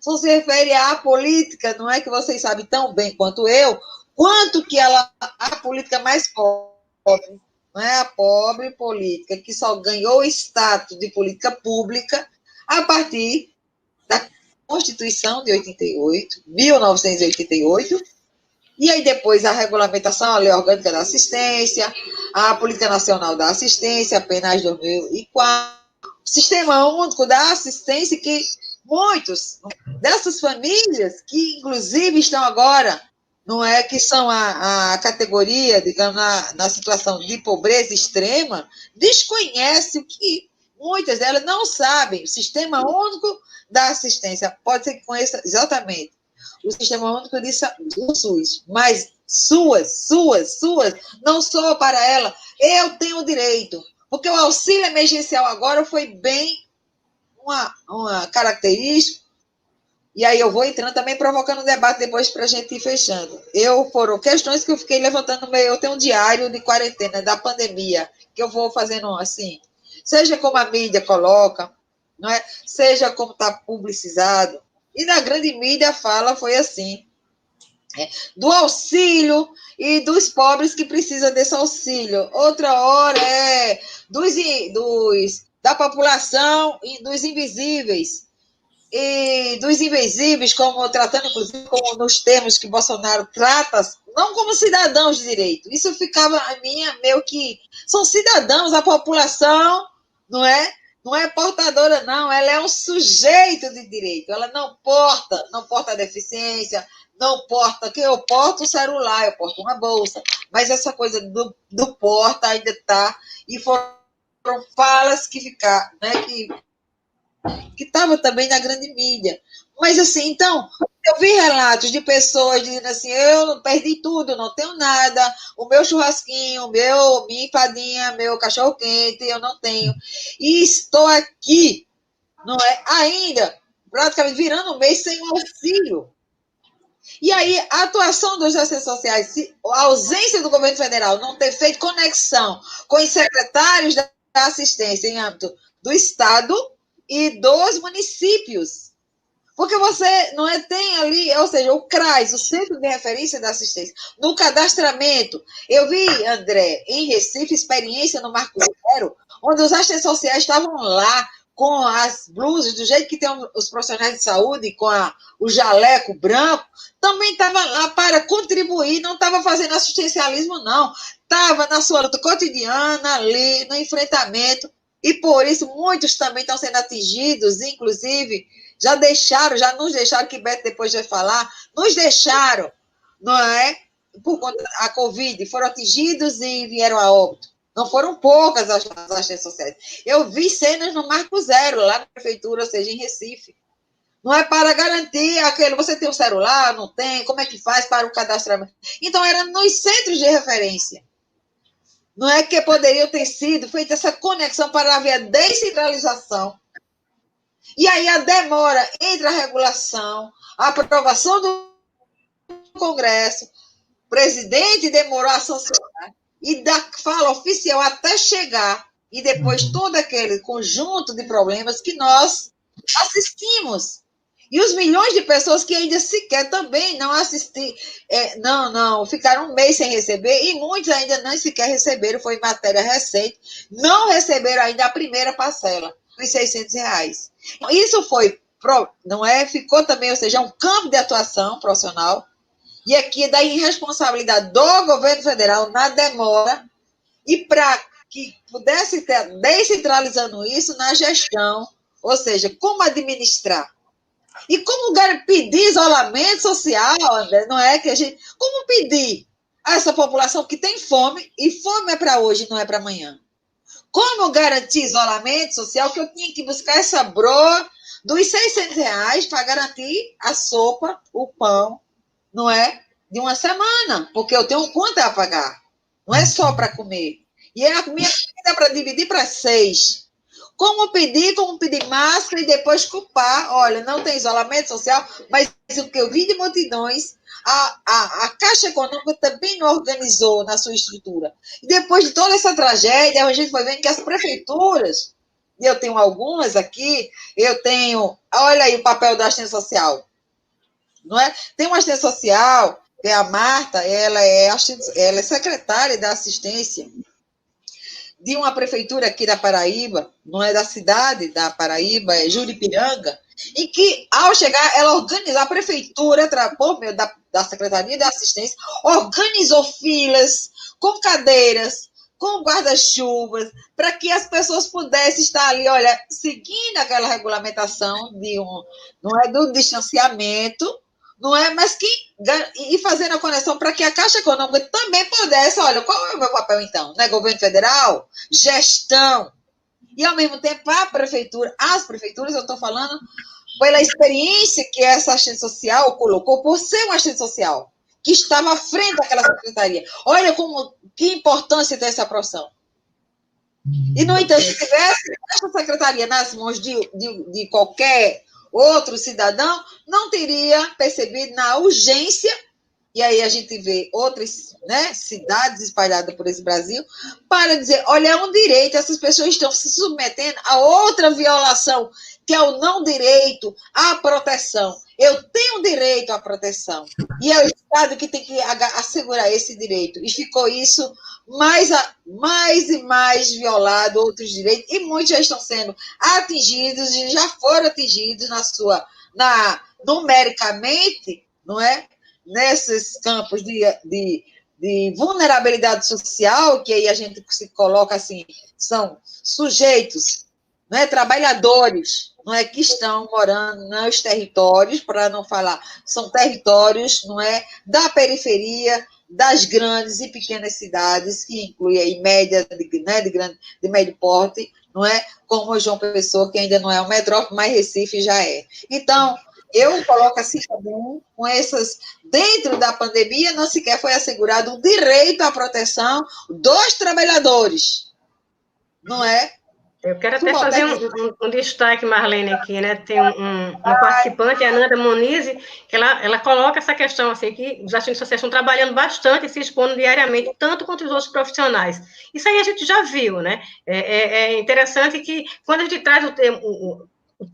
só se refere à política, não é que vocês sabem tão bem quanto eu, quanto que a política mais pobre, não é a pobre política, que só ganhou o status de política pública a partir da Constituição de 1988, e aí depois a regulamentação, a Lei Orgânica da Assistência, a Política Nacional da Assistência, apenas 2004, o Sistema Único da Assistência, que muitos dessas famílias, que inclusive estão agora, não é, que são a categoria, digamos, na situação de pobreza extrema, desconhecem o que muitas delas não sabem. O Sistema Único da Assistência, pode ser que conheça exatamente o Sistema Único do SUS, mas suas, não soa para ela, eu tenho direito, porque o auxílio emergencial agora foi bem uma característica, e aí eu vou entrando também, provocando um debate depois para a gente ir fechando. Foram questões que eu fiquei levantando no meio, eu tenho um diário de quarentena, da pandemia, que eu vou fazendo assim, seja como a mídia coloca, não é? Seja como está publicizado, e na grande mídia a fala foi assim, do auxílio e dos pobres que precisam desse auxílio. Outra hora da população e dos invisíveis. E dos invisíveis, como tratando, inclusive, como nos termos que Bolsonaro trata, não como cidadãos de direito. Isso ficava a minha, meio que... São cidadãos, a população, não é? Não é portadora, não. Ela é um sujeito de direito. Ela não porta deficiência, não porta... Que eu porto o celular, eu porto uma bolsa. Mas essa coisa do porta ainda está... E foram falas que ficaram, né? Que estava também na grande mídia. Mas, assim, então, eu vi relatos de pessoas dizendo assim, eu perdi tudo, não tenho nada, o meu churrasquinho, minha empadinha, meu cachorro-quente, eu não tenho. E estou aqui, não é? Ainda, praticamente virando um mês sem auxílio. E aí, a atuação dos assistentes sociais, a ausência do governo federal não ter feito conexão com os secretários da assistência em âmbito do Estado e dos municípios. Porque você não tem ali, ou seja, o CRAS, o Centro de Referência da Assistência, no cadastramento. Eu vi, André, em Recife, experiência no Marco Zero, onde os assistentes sociais estavam lá com as blusas, do jeito que tem os profissionais de saúde, com o jaleco branco, também estava lá para contribuir, não estava fazendo assistencialismo, não. Estava na sua luta cotidiana, ali, no enfrentamento, e por isso muitos também estão sendo atingidos, inclusive, já nos deixaram, que Beto depois vai falar, nos deixaram, não é? Por conta da Covid, foram atingidos e vieram a óbito. Não foram poucas as assistências sociais. Eu vi cenas no Marco Zero, lá na prefeitura, ou seja, em Recife. Não é para garantir aquele, você tem o celular, não tem, como é que faz para o cadastramento? Então, era nos centros de referência. Não é que poderia ter sido feita essa conexão para haver a descentralização. E aí a demora entre a regulação, a aprovação do Congresso, o presidente demorou a sancionar, e da fala oficial até chegar, e depois todo aquele conjunto de problemas que nós assistimos. E os milhões de pessoas que ainda sequer também não assistiram, não, ficaram um mês sem receber, e muitos ainda nem sequer receberam, foi matéria recente, não receberam ainda a primeira parcela, os R$600. Isso foi, não é? Ficou também, ou seja, um campo de atuação profissional, e aqui da irresponsabilidade do governo federal na demora, e para que pudesse ter, descentralizando isso na gestão, ou seja, como administrar. E como pedir isolamento social, André, não é que a gente... Como pedir a essa população que tem fome, e fome é para hoje, não é para amanhã? Como garantir isolamento social, que eu tinha que buscar essa broa dos R$600 para garantir a sopa, o pão, não é? De uma semana, porque eu tenho conta a pagar. Não é só para comer. E a minha medida é para dividir para 6. Como pedir máscara e depois culpar? Olha, não tem isolamento social, mas o que eu vi de multidões, a Caixa Econômica também não organizou na sua estrutura. E depois de toda essa tragédia, a gente foi vendo que as prefeituras, e eu tenho algumas aqui, olha aí o papel da assistência social, não é? Tem uma assistência social, que é a Marta, ela é secretária da assistência de uma prefeitura aqui da Paraíba, não é da cidade da Paraíba, é Juripiranga, em que, ao chegar, ela organizou, a prefeitura, por meio da Secretaria de Assistência, organizou filas com cadeiras, com guarda-chuvas, para que as pessoas pudessem estar ali, olha, seguindo aquela regulamentação não é, do distanciamento, não é? Mas e fazendo a conexão para que a Caixa Econômica também pudesse, olha, qual é o meu papel então? Né? Governo federal, gestão, e ao mesmo tempo as prefeituras, eu estou falando pela experiência que essa assistente social colocou, por ser uma assistente social, que estava à frente daquela secretaria. Olha que importância tem essa profissão. E, no entanto, se tivesse essa secretaria nas mãos de qualquer outro cidadão, não teria percebido na urgência, e aí a gente vê outras, né, cidades espalhadas por esse Brasil, para dizer, olha, é um direito, essas pessoas estão se submetendo a outra violação, que é o não direito à proteção. Eu tenho direito à proteção, e é o Estado que tem que assegurar esse direito, e ficou isso mais e mais violado, outros direitos, e muitos já estão sendo atingidos, e já foram atingidos numericamente, não é? Nesses campos de vulnerabilidade social, que aí a gente se coloca assim, são sujeitos, não é? Trabalhadores, não é? Que estão morando nos territórios, para não falar, são territórios, não é? Da periferia, das grandes e pequenas cidades, que inclui aí média, né? de médio porte, não é? Como João Pessoa, que ainda não é uma metrópole, mas Recife já é. Então, eu coloco assim também, com essas, dentro da pandemia, não sequer foi assegurado o direito à proteção dos trabalhadores, não é? Eu quero até fazer um destaque, Marlene, aqui, né? Tem uma participante, a Ananda Moniz, que ela coloca essa questão, assim, que os assistentes sociais estão trabalhando bastante e se expondo diariamente, tanto quanto os outros profissionais. Isso aí a gente já viu, né? É interessante que, quando a gente traz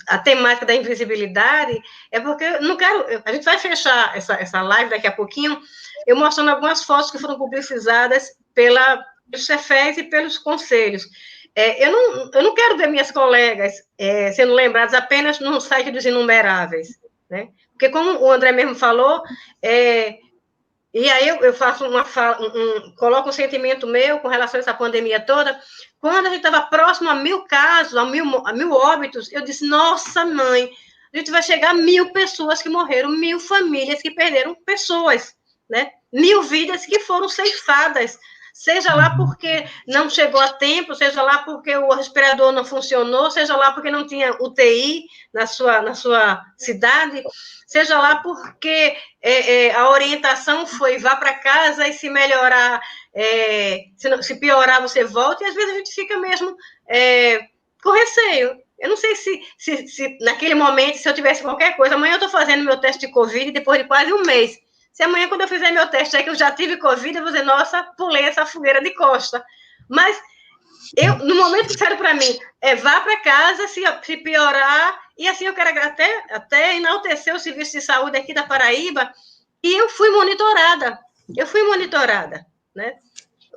a temática da invisibilidade, é porque eu não quero... A gente vai fechar essa live daqui a pouquinho, eu mostrando algumas fotos que foram publicizadas pelos Cefés e pelos conselhos. Eu não quero ver minhas colegas sendo lembradas apenas no site dos inumeráveis, né? Porque, como o André mesmo falou, e aí eu faço coloco um sentimento meu com relação a essa pandemia toda. Quando a gente estava próximo a 1.000 casos, a 1.000 óbitos, eu disse, nossa, mãe, a gente vai chegar a 1.000 pessoas que morreram, 1.000 famílias que perderam pessoas, né? 1.000 vidas que foram ceifadas, seja lá porque não chegou a tempo, seja lá porque o respirador não funcionou, seja lá porque não tinha UTI na sua cidade, seja lá porque a orientação foi vá para casa e se melhorar, se piorar você volta, e às vezes a gente fica mesmo com receio. Eu não sei se naquele momento, se eu tivesse qualquer coisa, amanhã eu estou fazendo meu teste de Covid depois de quase um mês. Se amanhã, quando eu fizer meu teste, é que eu já tive Covid, eu vou dizer, nossa, pulei essa fogueira de costa. Mas, no momento que disseram para mim, vá para casa, se piorar, e assim eu quero até enaltecer o serviço de saúde aqui da Paraíba, e eu fui monitorada, né?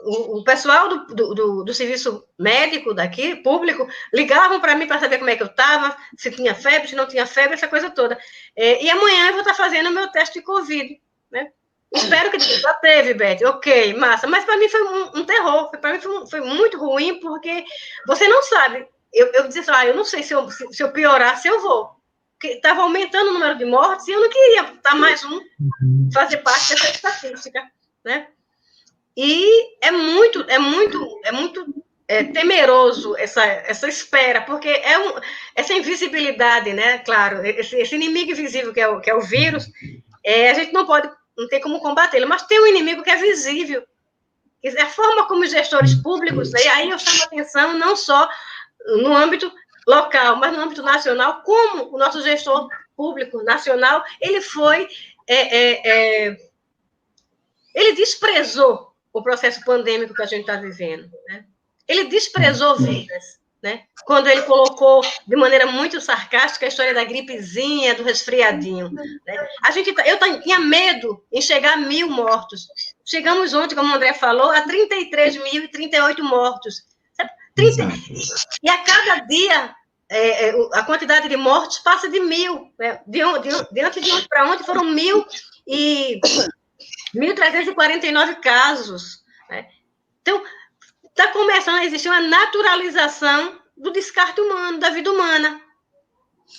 O pessoal do serviço médico daqui, público, ligavam para mim para saber como é que eu estava, se tinha febre, se não tinha febre, essa coisa toda. E amanhã eu vou estar fazendo o meu teste de Covid, né? Espero que já teve, Beth. Ok, massa. Mas para mim foi um terror. Para mim foi muito ruim, porque você não sabe. Eu disse assim, eu não sei se eu piorar, se eu vou. Porque estava aumentando o número de mortes e eu não queria estar mais fazer parte dessa estatística, né? E é muito temeroso essa espera, porque essa invisibilidade, né? Claro, esse inimigo invisível que é o vírus, a gente não tem como combatê-lo, mas tem um inimigo que é visível, Quer dizer, a forma como os gestores públicos, né, e aí eu chamo a atenção não só no âmbito local, mas no âmbito nacional, como o nosso gestor público nacional, ele foi, ele desprezou o processo pandêmico que a gente está vivendo, né? Ele desprezou vidas, né? Quando ele colocou de maneira muito sarcástica a história da gripezinha, do resfriadinho, né? Eu tinha medo em chegar a 1.000 mortos. Chegamos ontem, como o André falou, a 33.038 mortos. 30, e a cada dia a quantidade de mortes passa de 1.000. Né? De ontem para ontem foram 1.349 casos. Né? Então, está começando a existir uma naturalização do descarte humano, da vida humana.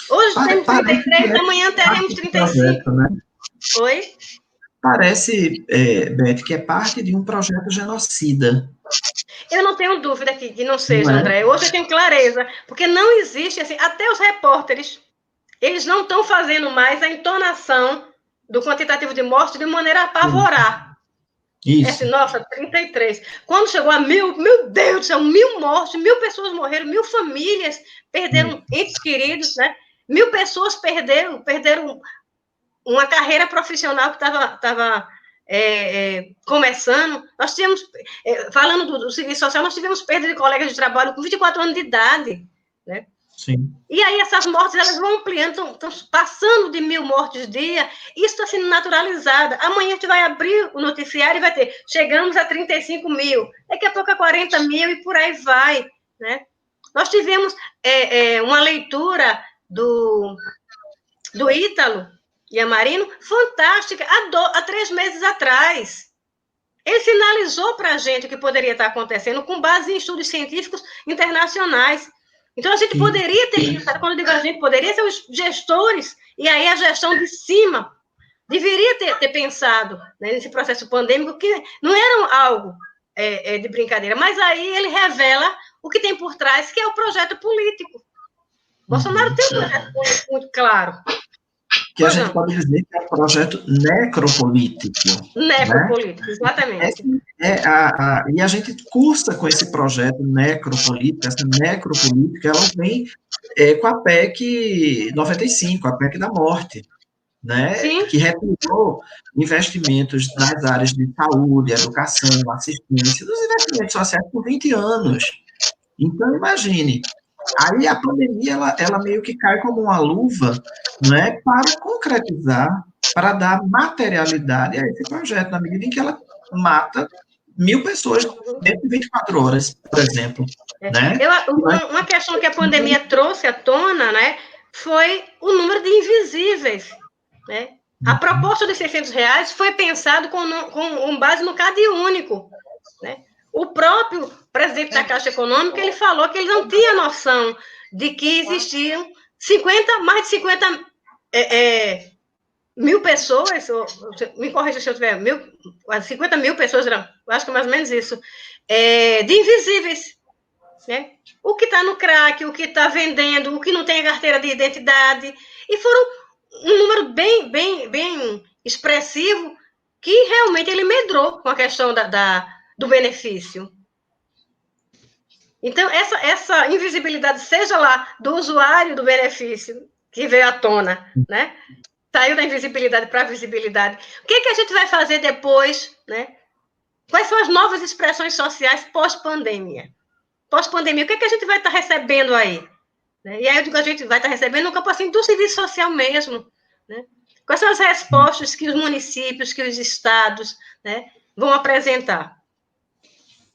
Hoje temos 33, amanhã teremos 35. Projeto, né? Oi? Parece, Beth, que é parte de um projeto genocida. Eu não tenho dúvida que não seja, não André. Hoje eu tenho clareza, porque não existe, assim, até os repórteres, eles não estão fazendo mais a entonação do quantitativo de mortes de maneira a apavorar. Isso. Assim, nossa, 33. Quando chegou a 1.000, meu Deus do céu, 1.000 mortes, 1.000 pessoas morreram, 1.000 famílias perderam entes queridos, né? 1.000 pessoas perderam uma carreira profissional que estava começando. Nós tivemos, falando do serviço social, nós tivemos perda de colegas de trabalho com 24 anos de idade, né? Sim. E aí essas mortes, elas vão ampliando, estão passando de 1.000 mortes dia, isso está sendo naturalizado. Amanhã a gente vai abrir o noticiário e vai ter, chegamos a 35.000, daqui a pouco a 40.000 e por aí vai, né? Nós tivemos uma leitura do Ítalo Yamarino, fantástica, há 3 meses atrás. Ele sinalizou para a gente o que poderia estar acontecendo com base em estudos científicos internacionais. Então, a gente poderia ter pensado, quando eu digo a gente, poderia ser os gestores, e aí a gestão de cima deveria ter pensado, né, nesse processo pandêmico, que não era algo de brincadeira, mas aí ele revela o que tem por trás, que é o projeto político. Bolsonaro tem um projeto político muito claro. Que a gente pode dizer que é um projeto necropolítico. Necropolítico, né? Exatamente. E a gente cursa com esse projeto necropolítico, essa necropolítica, ela vem com a PEC 95, a PEC da morte, né? Sim. Que retirou investimentos nas áreas de saúde, educação, assistência, dos investimentos sociais por 20 anos. Então, imagine, aí a pandemia, ela meio que cai como uma luva, né, para concretizar, para dar materialidade a esse projeto, na medida em que ela mata 1.000 pessoas dentro de 24 horas, por exemplo. Né? Uma questão que a pandemia trouxe à tona, né, foi o número de invisíveis. Né? A proposta dos R$600 foi pensado com base no CAD único. Né? O próprio presidente da Caixa Econômica, ele falou que ele não tinha noção de que existiam mais de 50 mil pessoas, me corrija se eu tiver, 50.000 pessoas, acho que é mais ou menos isso, de invisíveis. Né? O que está no crack, o que está vendendo, o que não tem carteira de identidade, e foram um número bem expressivo que realmente ele medrou com a questão do benefício. Então, essa invisibilidade, seja lá do usuário do benefício, que veio à tona, né? Saiu da invisibilidade para a visibilidade. O que a gente vai fazer depois, né? Quais são as novas expressões sociais pós-pandemia? Pós-pandemia, o que a gente vai estar recebendo aí? Né? E aí eu digo, a gente vai estar recebendo no campo assim, do serviço social mesmo. Né? Quais são as respostas que os municípios, que os estados, né, vão apresentar?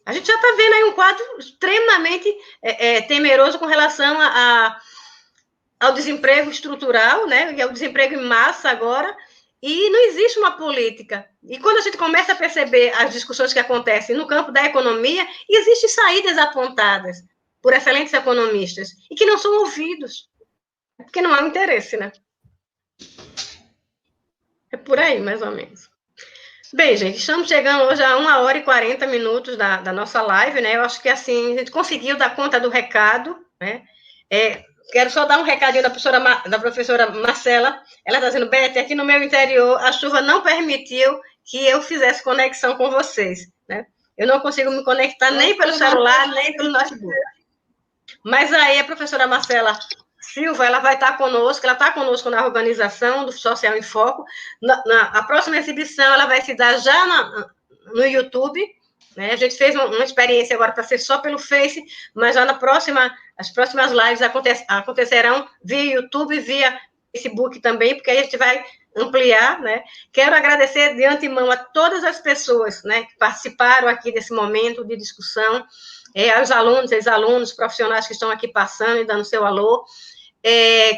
A gente já está vendo aí um quadro extremamente temeroso com relação ao desemprego estrutural, né, e ao desemprego em massa agora, e não existe uma política. E quando a gente começa a perceber as discussões que acontecem no campo da economia, existem saídas apontadas por excelentes economistas e que não são ouvidos, porque não há um interesse, né? É por aí, mais ou menos. Bem, gente, estamos chegando hoje a 1h40 da nossa live, né? Eu acho que, assim, a gente conseguiu dar conta do recado, né? Quero só dar um recadinho da professora Marcela. Ela está dizendo, Beth, aqui no meu interior, a chuva não permitiu que eu fizesse conexão com vocês, né? Eu não consigo me conectar nem pelo celular, nem pelo notebook. Mas aí a professora Marcela Silva, ela vai estar conosco, ela está conosco na organização do Social em Foco. A próxima exibição, ela vai se dar já no YouTube, né? A gente fez uma experiência agora para ser só pelo Face, mas já as próximas lives acontecerão via YouTube, via Facebook também, porque aí a gente vai ampliar, né? Quero agradecer de antemão a todas as pessoas, né, que participaram aqui desse momento de discussão, aos alunos, ex-alunos, profissionais que estão aqui passando e dando seu alô.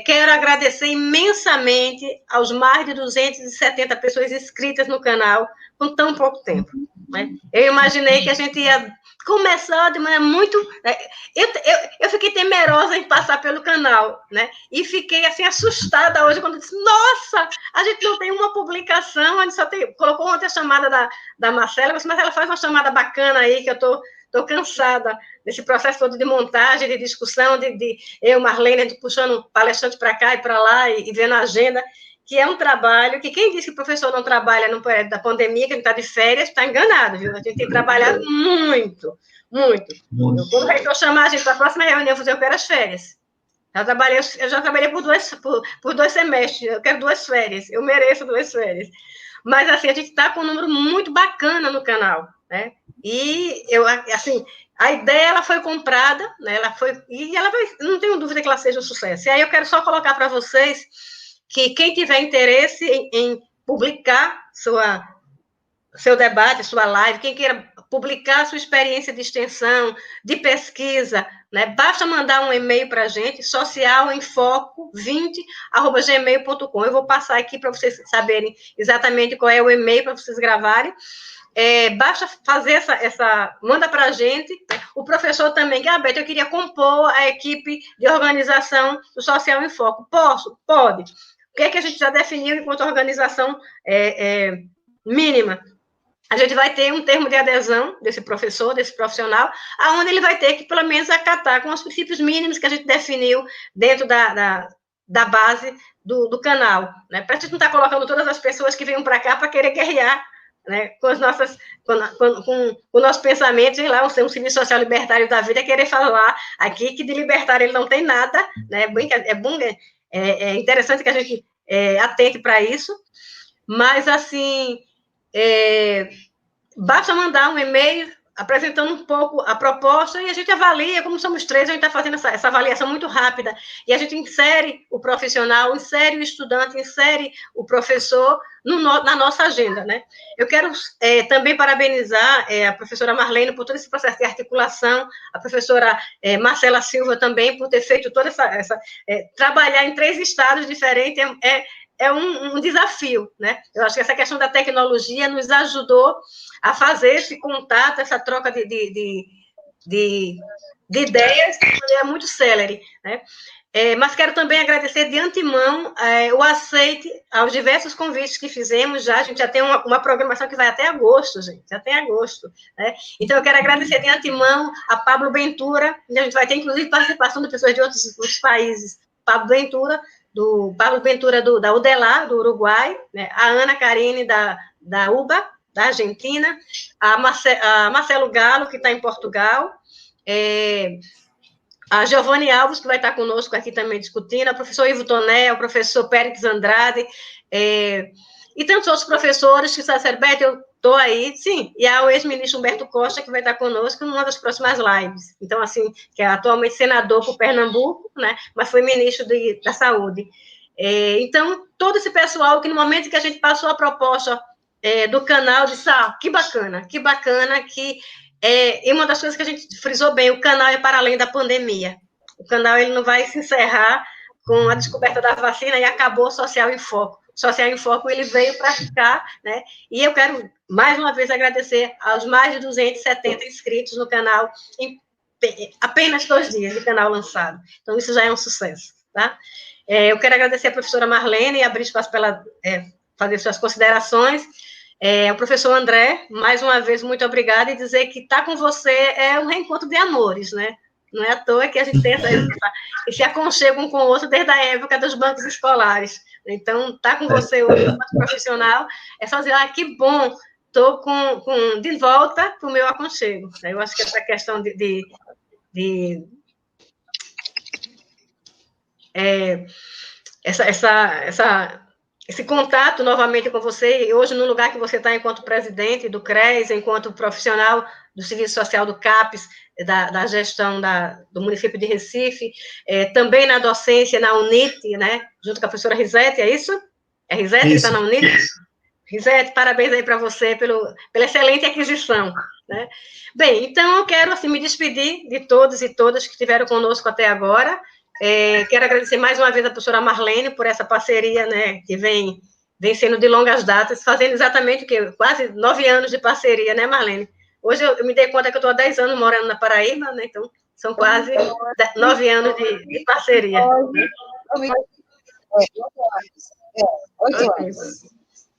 Quero agradecer imensamente aos mais de 270 pessoas inscritas no canal com tão pouco tempo, né? Eu imaginei que a gente ia começar de maneira muito... Eu fiquei temerosa em passar pelo canal, né? E fiquei, assim, assustada hoje quando disse, nossa, a gente não tem uma publicação, a gente só colocou ontem a chamada da Marcela, mas ela faz uma chamada bacana aí, que eu estou cansada desse processo todo de montagem, de discussão, de eu, Marlene, puxando palestrante para cá e para lá, e vendo a agenda, que é um trabalho que quem diz que o professor não trabalha no período da pandemia, que ele está de férias, está enganado, viu? A gente tem trabalhado muito, muito. Quando o reitor chamar a gente para a próxima reunião, eu quero as férias. Eu já trabalhei por 2 semestres, eu quero 2 férias, eu mereço 2 férias. Mas, assim, a gente está com um número muito bacana no canal, né? E, assim, a ideia, ela foi comprada, né? Não tenho dúvida que ela seja um sucesso. E aí eu quero só colocar para vocês que quem tiver interesse em publicar seu debate, sua live, quem queira publicar sua experiência de extensão, de pesquisa, né, basta mandar um e-mail para a gente, socialemfoco20@gmail.com. Eu vou passar aqui para vocês saberem exatamente qual é o e-mail para vocês gravarem. Basta fazer manda para a gente, né? O professor também, Beth, eu queria compor a equipe de organização do Social em Foco. Pode. O que é que a gente já definiu enquanto organização mínima? A gente vai ter um termo de adesão desse professor, desse profissional, aonde ele vai ter que, pelo menos, acatar com os princípios mínimos que a gente definiu dentro da base do canal, né? Para a gente não estar colocando todas as pessoas que venham para cá para querer guerrear, né, com o nosso pensamento, sei lá, um serviço social libertário da vida, querer falar aqui que de libertário ele não tem nada, né? É interessante que a gente atente para isso, mas, assim, basta mandar um e-mail apresentando um pouco a proposta e a gente avalia, como somos 3, a gente está fazendo essa avaliação muito rápida, e a gente insere o profissional, insere o estudante, insere o professor na nossa agenda, né? Eu quero também parabenizar a professora Marlene por todo esse processo de articulação, a professora Marcela Silva também por ter feito toda trabalhar em 3 estados diferentes é um desafio, né? Eu acho que essa questão da tecnologia nos ajudou a fazer esse contato, essa troca de ideias de maneira muito célere, né? Mas quero também agradecer de antemão o aceite aos diversos convites que fizemos já. A gente já tem uma programação que vai até agosto, gente, já tem agosto, né? Então, eu quero agradecer de antemão a Pablo Ventura, onde a gente vai ter, inclusive, participação de pessoas de outros países. Pablo Ventura da UDELAR, do Uruguai, né? A Ana Karine, da UBA, da Argentina, a Marcelo Galo, que está em Portugal, a Giovanni Alves, que vai estar conosco aqui também discutindo, o professor Ivo Toné, o professor Pérez Andrade, e tantos outros professores que disseram, Beth, eu estou aí, sim, e há o ex-ministro Humberto Costa, que vai estar conosco numa das próximas lives. Então, assim, que é atualmente senador por Pernambuco, né, mas foi ministro da Saúde. Então, todo esse pessoal que, no momento que a gente passou a proposta do canal, disse, que bacana, e uma das coisas que a gente frisou bem, o canal é para além da pandemia. O canal, ele não vai se encerrar com a descoberta da vacina e acabou o Social em Foco. Social em Foco, ele veio para ficar, né? E eu quero, mais uma vez, agradecer aos mais de 270 inscritos no canal em apenas 2 dias de canal lançado. Então, isso já é um sucesso, tá? Eu quero agradecer a professora Marlene e abrir espaço para ela fazer suas considerações. O professor André, mais uma vez, muito obrigada, e dizer que estar com você é um reencontro de amores, né? Não é à toa que a gente tem esse aconchego um com o outro desde a época dos bancos escolares. Então, estar com você hoje, como profissional, é só dizer, que bom estou de volta para o meu aconchego. Eu acho que essa questão esse contato novamente com você, e hoje no lugar que você está enquanto presidente do CRES, enquanto profissional do Serviço Social do CAPES, da gestão do município de Recife, também na docência na UNIT, né, junto com a professora Risete, é isso? É Risete que está na UNIT? Risete, parabéns aí para você pela excelente aquisição, né? Bem, então eu quero assim, me despedir de todos e todas que estiveram conosco até agora. Quero agradecer mais uma vez a professora Marlene por essa parceria, né, que vem sendo de longas datas, fazendo exatamente o quê? Quase 9 anos de parceria, né, Marlene? Hoje eu me dei conta que eu estou há 10 anos morando na Paraíba, né, então são quase 9 anos de parceria. 8 anos.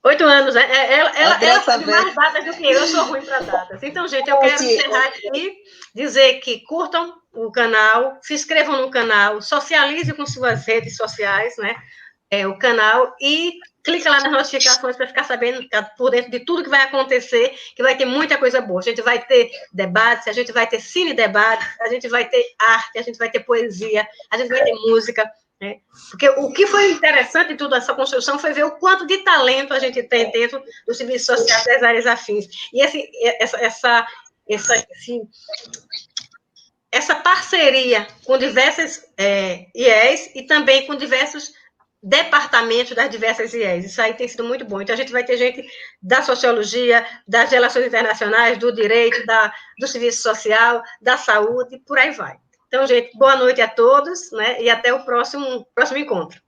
8 anos, né? Ela sabe mais datas do que eu sou ruim para datas. Então, gente, eu quero encerrar aqui, dizer que curtam o canal, se inscrevam no canal, socialize com suas redes sociais, né? O canal, e clica lá nas notificações para ficar sabendo por dentro de tudo que vai acontecer, que vai ter muita coisa boa. A gente vai ter debates, a gente vai ter cine-debates, a gente vai ter arte, a gente vai ter poesia, a gente vai ter música, né? Porque o que foi interessante de toda essa construção foi ver o quanto de talento a gente tem dentro do serviço social das áreas afins. E essa parceria com diversas IES e também com diversos departamentos das diversas IES. Isso aí tem sido muito bom. Então, a gente vai ter gente da sociologia, das relações internacionais, do direito, do serviço social, da saúde, por aí vai. Então, gente, boa noite a todos, né? E até o próximo encontro.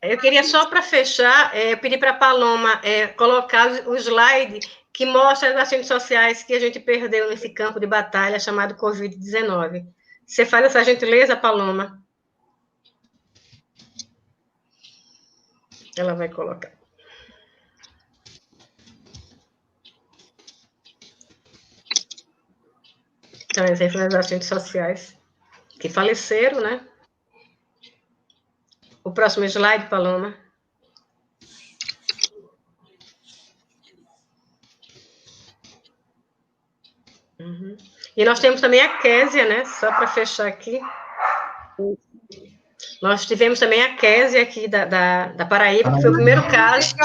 Eu queria só para fechar, pedir para a Paloma colocar o slide que mostra as ações sociais que a gente perdeu nesse campo de batalha chamado Covid-19. Você faz essa gentileza, Paloma? Ela vai colocar. Então, exemplo das ações sociais que faleceram, né? O próximo slide, Paloma. Uhum. E nós temos também a Késia, né? Só para fechar aqui. Nós tivemos também a Késia aqui da Paraíba, que foi o primeiro caso.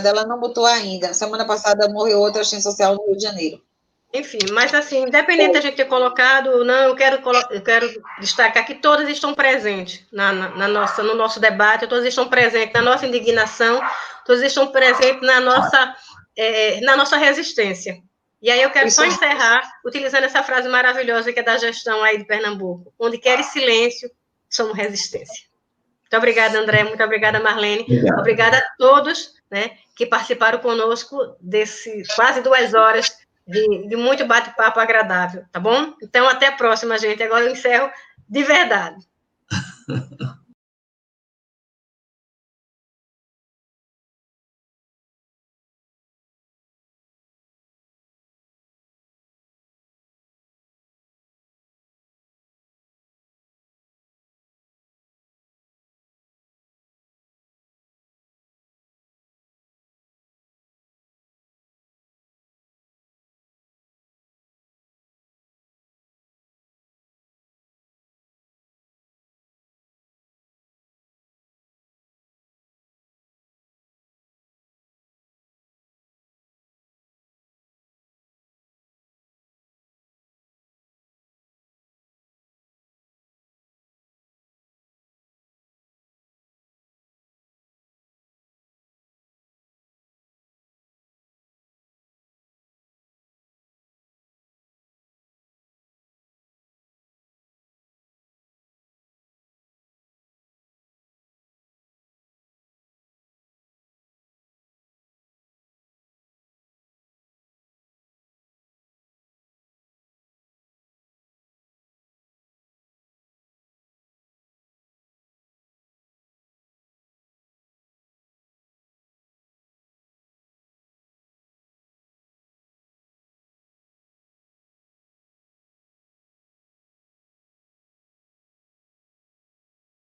Ela não botou ainda. Semana passada morreu outra assistente social no Rio de Janeiro. Enfim, mas assim, independente da gente ter colocado ou não, eu quero destacar que todas estão presentes no nosso debate, todas estão presentes na nossa indignação, todas estão presentes na nossa resistência. E aí eu quero só encerrar utilizando essa frase maravilhosa que é da gestão aí de Pernambuco: onde quer silêncio, somos resistência. Muito obrigada, André, muito obrigada, Marlene. Obrigada a todos, né, que participaram conosco desse quase 2 horas de muito bate-papo agradável, tá bom? Então, até a próxima, gente. Agora eu encerro de verdade.